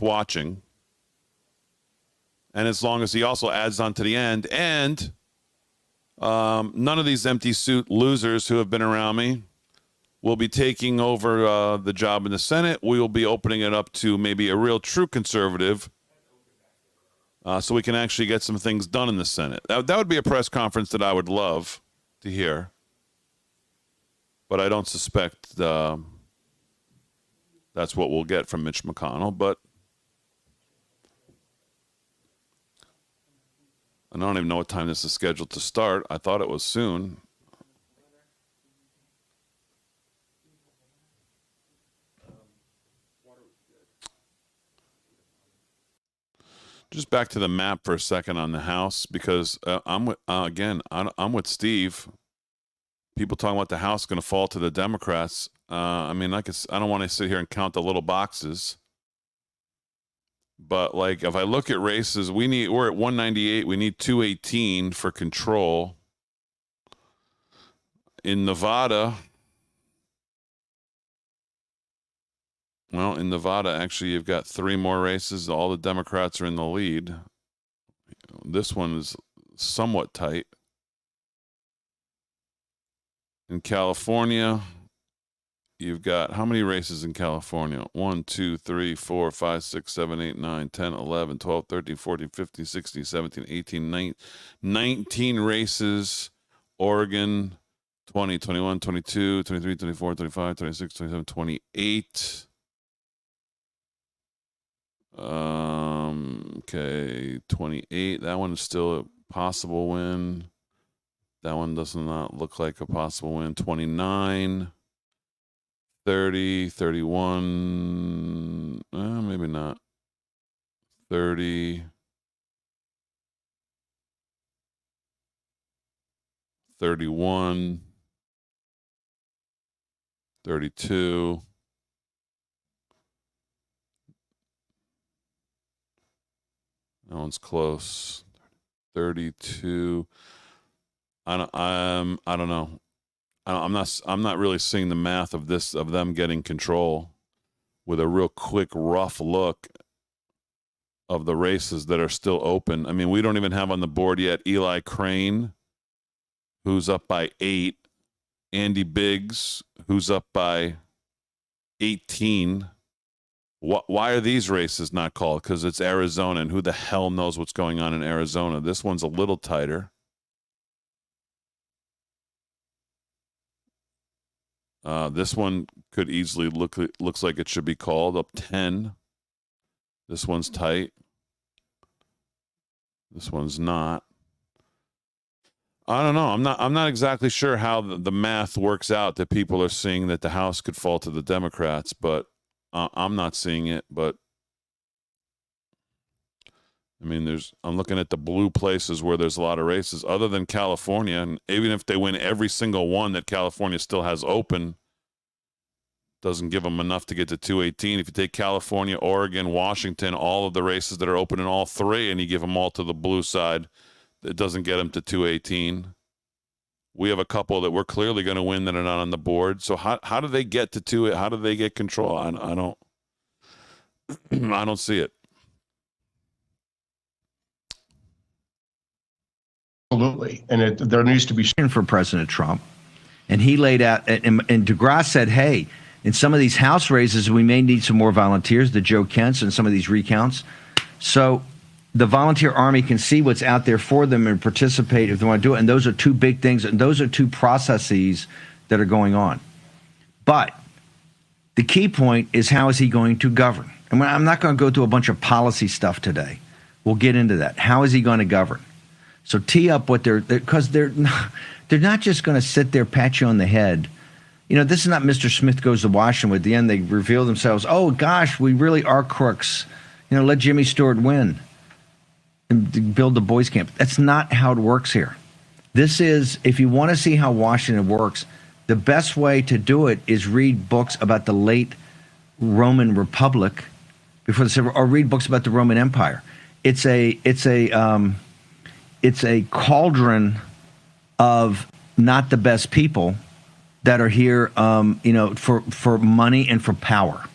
watching. And as long as he also adds on to the end, and none of these empty suit losers who have been around me will be taking over the job in the Senate. We will be opening it up to maybe a real true conservative, so we can actually get some things done in the Senate. That would be a press conference that I would love to hear. But I don't suspect that's what we'll get from Mitch McConnell. But I don't even know what time this is scheduled to start. I thought it was soon. Just back to the map for a second on the House, because I'm with Steve. People talking about the House going to fall to the Democrats. I don't want to sit here and count the little boxes. But if I look at races, we're at 198. We need 218 for control. In Nevada, actually, you've got 3 more races. All the Democrats are in the lead. This one is somewhat tight. In California, You've got how many races in California? 1, 2, 3, 4, 5, 6, 7, 8, 9, 10, 11, 12, 13, 14, 15, 16, 17, 18, 19 races. Oregon, 20, 21, 22, 23, 24, 25, 26, 27, 28. Okay, 28. That one is still a possible win. That one does not look like a possible win. 29. 30, 31, maybe not. 30, 31, 32. That one's close. 32. I don't know. I'm not really seeing the math of them getting control with a real quick, rough look of the races that are still open. I mean, we don't even have on the board yet Eli Crane, who's up by 8, Andy Biggs, who's up by 18. Why are these races not called? Because it's Arizona, and who the hell knows what's going on in Arizona? This one's a little tighter. This one could easily looks like it should be called up 10. This one's tight. This one's not. I don't know. I'm not exactly sure how the math works out that people are seeing that the House could fall to the Democrats, but I'm not seeing it. But I mean, I'm looking at the blue places where there's a lot of races other than California. And even if they win every single one that California still has open, doesn't give them enough to get to 218. If you take California, Oregon, Washington, all of the races that are open in all three, and you give them all to the blue side, it doesn't get them to 218. We have a couple that we're clearly going to win that are not on the board. So how do they get to 2? How do they get control? I don't I don't see it. Absolutely. And there needs to be for President Trump. And he laid out, and DeGrasse said, hey, in some of these House races, we may need some more volunteers, the Joe Kents and some of these recounts. So the volunteer army can see what's out there for them and participate if they want to do it. And those are two big things. And those are two processes that are going on. But the key point is, how is he going to govern? And I'm not going to go through a bunch of policy stuff today. We'll get into that. How is he going to govern? So tee up what because they're not just going to sit there, pat you on the head. You know, this is not Mr. Smith Goes to Washington. At the end, they reveal themselves. Oh, gosh, we really are crooks. You know, let Jimmy Stewart win and build the boys' camp. That's not how it works here. This is, if you want to see how Washington works, the best way to do it is read books about the late Roman Republic before the Civil War, or read books about the Roman Empire. It's a cauldron of not the best people that are here, for money and for power.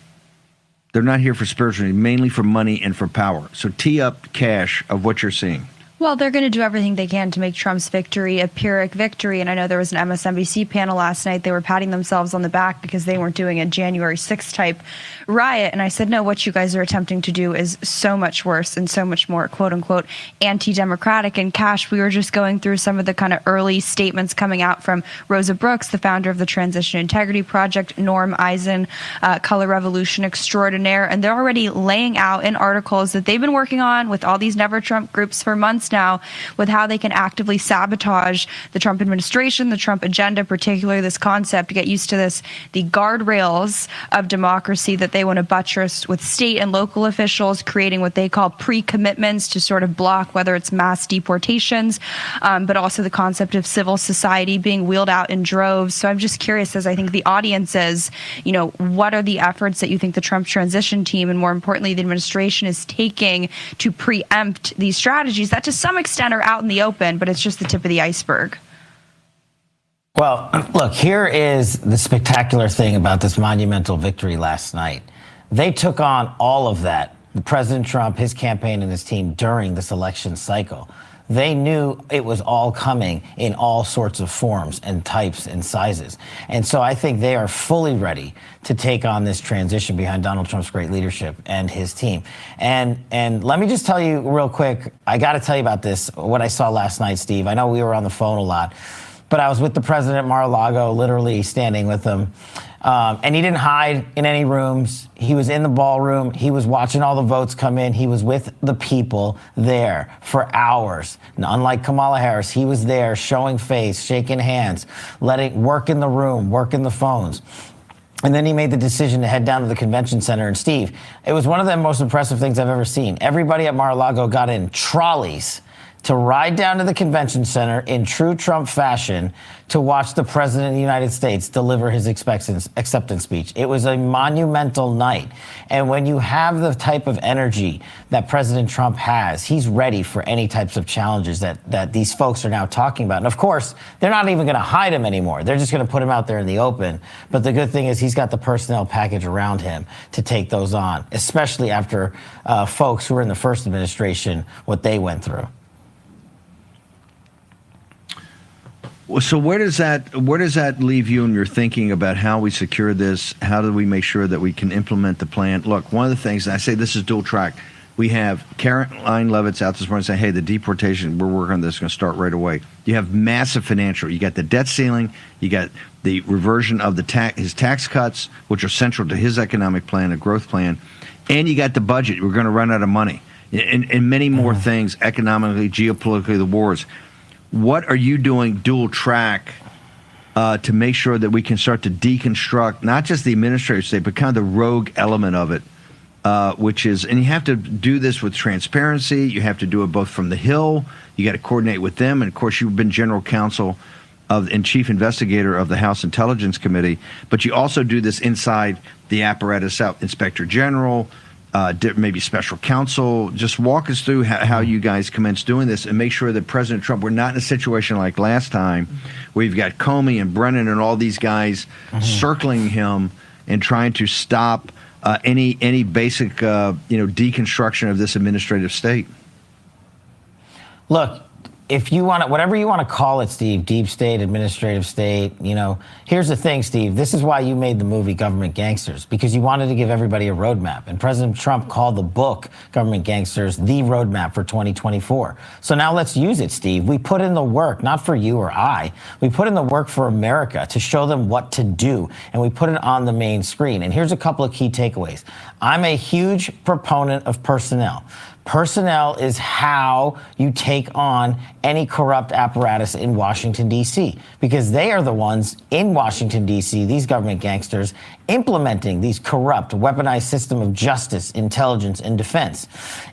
They're not here for spirituality, mainly for money and for power. So tee up cash of what you're seeing. Well, they're going to do everything they can to make Trump's victory a Pyrrhic victory. And I know there was an MSNBC panel last night. They were patting themselves on the back because they weren't doing a January 6th type riot. And I said, no, what you guys are attempting to do is so much worse and so much more, quote unquote, anti-democratic. And Cash, we were just going through some of the kind of early statements coming out from Rosa Brooks, the founder of the Transition Integrity Project, Norm Eisen, Color Revolution Extraordinaire. And they're already laying out in articles that they've been working on with all these Never Trump groups for months now, with how they can actively sabotage the Trump administration, the Trump agenda, particularly this concept, get used to this, the guardrails of democracy that they want to buttress with state and local officials, creating what they call pre-commitments to sort of block whether it's mass deportations, but also the concept of civil society being wheeled out in droves. So I'm just curious, as I think the audience is, what are the efforts that you think the Trump transition team, and more importantly, the administration, is taking to preempt these strategies that to some extent are out in the open, but it's just the tip of the iceberg? Well, look, here is the spectacular thing about this monumental victory last night. They took on all of that, President Trump, his campaign, and his team, during this election cycle. They knew it was all coming in all sorts of forms and types and sizes. And so I think they are fully ready to take on this transition behind Donald Trump's great leadership and his team. And let me just tell you real quick, I got to tell you about this, what I saw last night, Steve. I know we were on the phone a lot, but I was with the president at Mar-a-Lago, literally standing with him. And he didn't hide in any rooms. He was in the ballroom. He was watching all the votes come in. He was with the people there for hours. And unlike Kamala Harris, he was there showing face, shaking hands, work in the room, work in the phones. And then he made the decision to head down to the convention center. And Steve, it was one of the most impressive things I've ever seen. Everybody at Mar-a-Lago got in trolleys to ride down to the convention center in true Trump fashion to watch the president of the United States deliver his acceptance speech. It was a monumental night. And when you have the type of energy that President Trump has, he's ready for any types of challenges that these folks are now talking about. And of course, they're not even going to hide him anymore. They're just going to put him out there in the open. But the good thing is he's got the personnel package around him to take those on, especially after folks who were in the first administration, what they went through. So where does that leave you in your thinking about how we secure this? How do we make sure that we can implement the plan? Look, one of the things, I say this is dual track. We have Caroline Leavitt's out this morning saying, hey, the deportation, we're working on this, going to start right away. You have massive financial. You got the debt ceiling. You got the reversion of his tax cuts, which are central to his economic plan, a growth plan. And you got the budget. We're going to run out of money. And many more things, economically, geopolitically, the wars. What are you doing dual track to make sure that we can start to deconstruct not just the administrative state, but kind of the rogue element of it, which is, and you have to do this with transparency. You have to do it both from the Hill. You got to coordinate with them. And of course, you've been general counsel and chief investigator of the House Intelligence Committee, but you also do this inside the apparatus out, Inspector General, maybe special counsel. Just walk us through how you guys commence doing this and make sure that President Trump, we're not in a situation like last time where you've got Comey and Brennan and all these guys circling him and trying to stop any basic deconstruction of this administrative state. Look, if you want to, whatever you want to call it, Steve, deep state, administrative state, here's the thing, Steve, this is why you made the movie Government Gangsters, because you wanted to give everybody a roadmap. And President Trump called the book Government Gangsters the roadmap for 2024. So now let's use it, Steve. We put in the work, not for you or I. We put in the work for America to show them what to do. And we put it on the main screen. And here's a couple of key takeaways. I'm a huge proponent of personnel. Personnel is how you take on any corrupt apparatus in Washington, D.C., because they are the ones in Washington, D.C., these government gangsters, implementing these corrupt, weaponized system of justice, intelligence, and defense.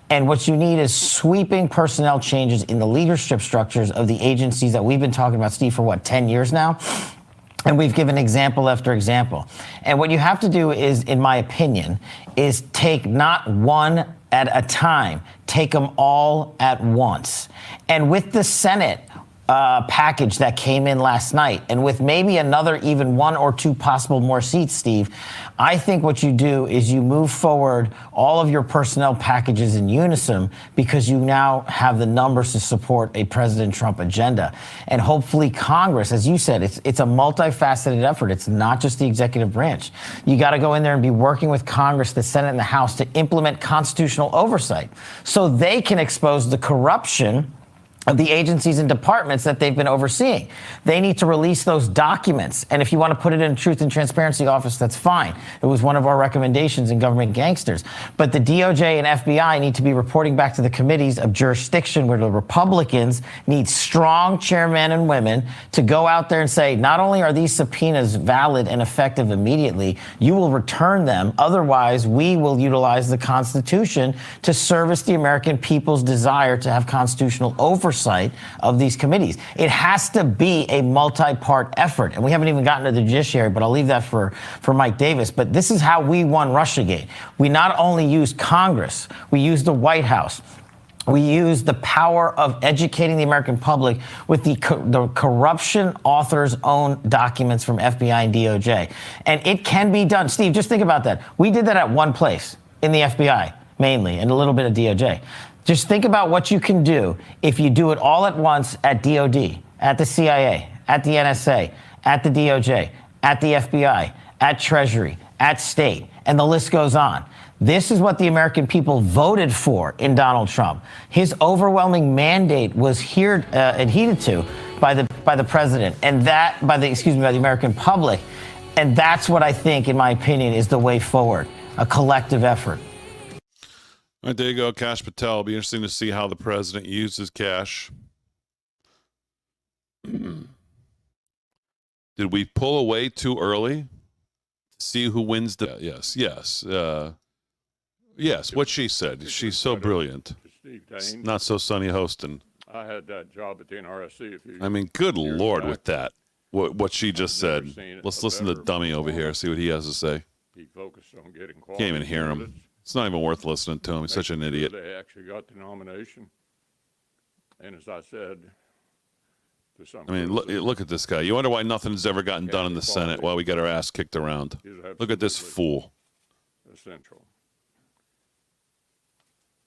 And what you need is sweeping personnel changes in the leadership structures of the agencies that we've been talking about, Steve, for 10 years now? And we've given example after example. And what you have to do is, in my opinion, is take not one at a time, take them all at once. And with the Senate package that came in last night, and with maybe another even one or two possible more seats, Steve, I think what you do is you move forward all of your personnel packages in unison, because you now have the numbers to support a President Trump agenda. And hopefully Congress, as you said, it's a multifaceted effort. It's not just the executive branch. You got to go in there and be working with Congress, the Senate, and the House to implement constitutional oversight so they can expose the corruption of the agencies and departments that they've been overseeing. They need to release those documents. And if you want to put it in Truth and Transparency Office, that's fine. It was one of our recommendations in Government Gangsters. But the DOJ and FBI need to be reporting back to the committees of jurisdiction, where the Republicans need strong chairmen and women to go out there and say, not only are these subpoenas valid and effective immediately, you will return them. Otherwise, we will utilize the Constitution to service the American people's desire to have constitutional oversight of these committees. It has to be a multi-part effort. And we haven't even gotten to the judiciary, but I'll leave that for Mike Davis. But this is how we won Russiagate. We not only used Congress, we used the White House. We use the power of educating the American public with the corruption author's own documents from FBI and DOJ. And it can be done. Steve, just think about that. We did that at one place, in the FBI, mainly, and a little bit of DOJ. Just think about what you can do if you do it all at once at DOD, at the CIA, at the NSA, at the DOJ, at the FBI, at Treasury, at state, and the list goes on. This is what the American people voted for in Donald Trump. His overwhelming mandate was adhered to by the president and by the American public. And that's what I think, in my opinion, is the way forward, a collective effort. All right, there you go, Kash Patel. It'll be interesting to see how the president uses cash. Did we pull away too early to see who wins the... Yes, what she said. She's so brilliant. It's not so Sonny Hostin. I had that job at the NRSC. I mean, good Lord with that. What she just said. Let's listen to the dummy over here, see what he has to say. He focused on getting quality. Can't even hear him. It's not even worth listening to him. He's such an idiot. They actually got the nomination. And as I said, I mean, look at this guy. You wonder why nothing's ever gotten done in the Senate while we get our ass kicked around. Look at this fool. Essential.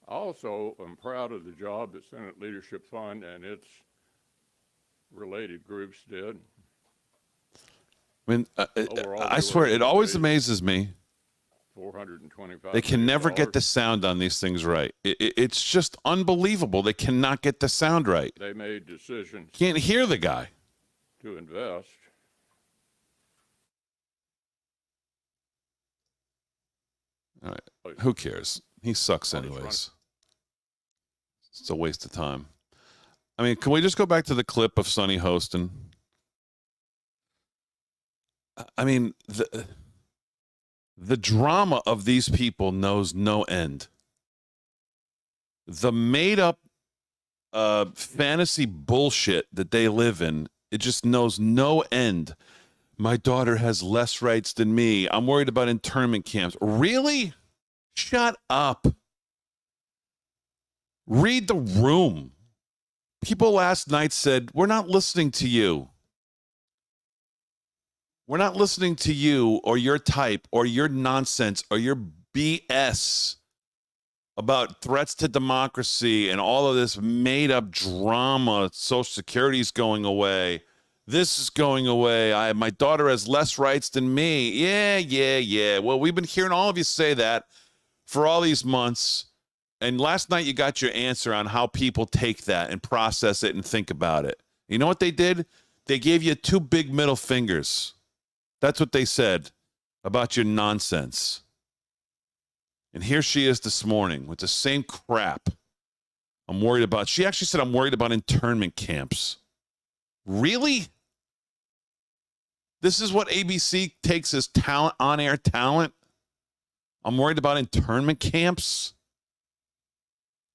Also, I'm proud of the job that Senate Leadership Fund and its related groups did. I mean, I swear, it always amazes me. They can never get the sound on these things right. It's just unbelievable. They cannot get the sound right. They made decisions. Can't hear the guy. To invest. All right. Who cares? He sucks anyways. It's a waste of time. I mean, can we just go back to the clip of Sonny Hostin? I mean, the drama of these people knows no end. The made-up fantasy bullshit that they live in, it just knows no end. My daughter has less rights than me. I'm worried about internment camps. Really? Shut up. Read the room. People last night said, we're not listening to you. We're not listening to you or your type or your nonsense or your BS about threats to democracy and all of this made-up drama. Social Security's going away. This is going away. My daughter has less rights than me. Yeah. Well, we've been hearing all of you say that for all these months. And last night you got your answer on how people take that and process it and think about it. You know what they did? They gave you 2 big middle fingers. That's what they said about your nonsense. And here she is this morning with the same crap I'm worried about. She actually said, I'm worried about internment camps. Really? This is what ABC takes as talent, on-air talent? I'm worried about internment camps?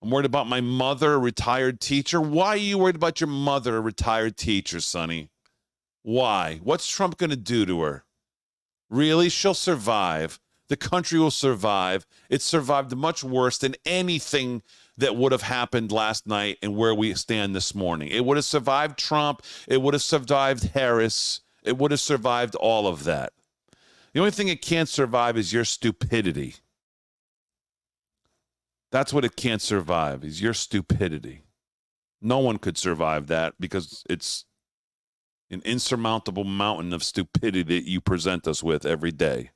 I'm worried about my mother, a retired teacher. Why are you worried about your mother, a retired teacher, Sonny? Why? What's Trump going to do to her? Really? She'll survive. The country will survive. It survived much worse than anything that would have happened last night and where we stand this morning. It would have survived Trump. It would have survived Harris. It would have survived all of that. The only thing it can't survive is your stupidity. That's what it can't survive, is your stupidity. No one could survive that because it's an insurmountable mountain of stupidity that you present us with every day.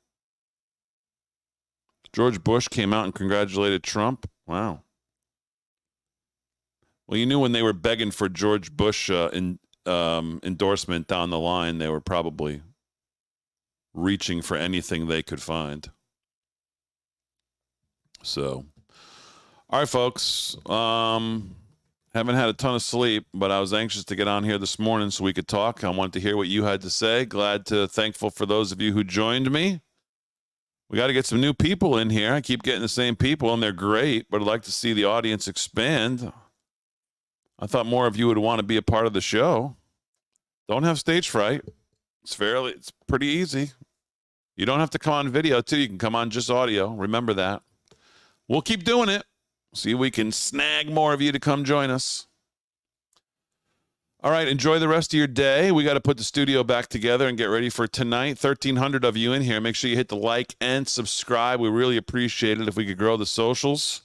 George Bush came out and congratulated Trump. Wow. Well, you knew when they were begging for George Bush endorsement down the line, they were probably reaching for anything they could find. So, all right, folks. Haven't had a ton of sleep, but I was anxious to get on here this morning so we could talk. I wanted to hear what you had to say. Thankful for those of you who joined me. We got to get some new people in here. I keep getting the same people, and they're great, but I'd like to see the audience expand. I thought more of you would want to be a part of the show. Don't have stage fright. It's pretty easy. You don't have to come on video, too. You can come on just audio. Remember that. We'll keep doing it. See if we can snag more of you to come join us. All right, enjoy the rest of your day. We got to put the studio back together and get ready for tonight. 1,300 of you in here. Make sure you hit the like and subscribe. We really appreciate it if we could grow the socials.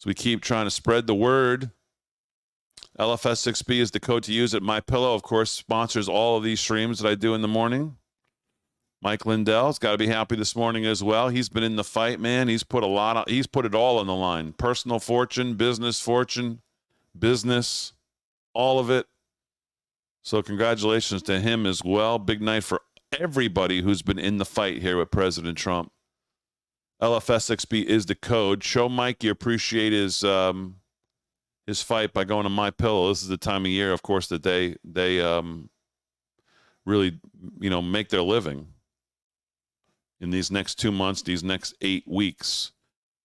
So we keep trying to spread the word. LFS6B is the code to use at MyPillow. Of course, sponsors all of these streams that I do in the morning. Mike Lindell's got to be happy this morning as well. He's been in the fight, man. He's put it all on the line. Personal fortune, business, all of it. So congratulations to him as well. Big night for everybody who's been in the fight here with President Trump. LFS6B is the code. Show Mike you appreciate his fight by going to MyPillow. This is the time of year, of course, that they really, make their living in these next 2 months, these next 8 weeks.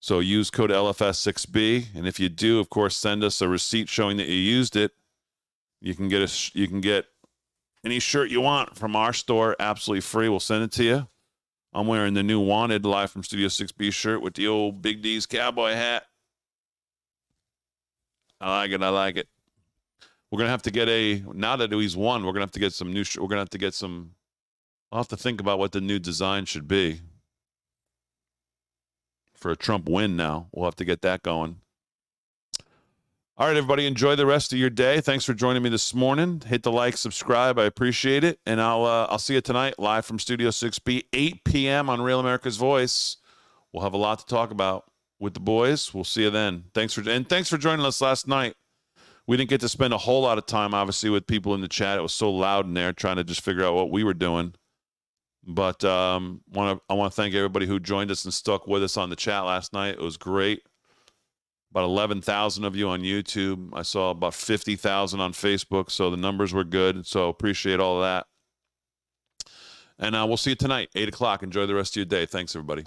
So use code LFS6B, and if you do, of course, send us a receipt showing that you used it. You can get any shirt you want from our store, absolutely free. We'll send it to you. I'm wearing the new Wanted Live from Studio 6B shirt with the old Big D's cowboy hat. I like it. We're going to have to get now that he's won, we're going to have to get some new, we're going to have to get some, I'll have to think about what the new design should be for a Trump win now. We'll have to get that going. All right, everybody, enjoy the rest of your day. Thanks for joining me this morning. Hit the like, subscribe. I appreciate it. And I'll see you tonight live from Studio 6B, 8 p.m. on Real America's Voice. We'll have a lot to talk about with the boys. We'll see you then. Thanks for joining us last night. We didn't get to spend a whole lot of time, obviously, with people in the chat. It was so loud in there trying to just figure out what we were doing. But I want to thank everybody who joined us and stuck with us on the chat last night. It was great. About 11,000 of you on YouTube. I saw about 50,000 on Facebook, so the numbers were good. So appreciate all of that. And we'll see you tonight, 8 o'clock. Enjoy the rest of your day. Thanks, everybody.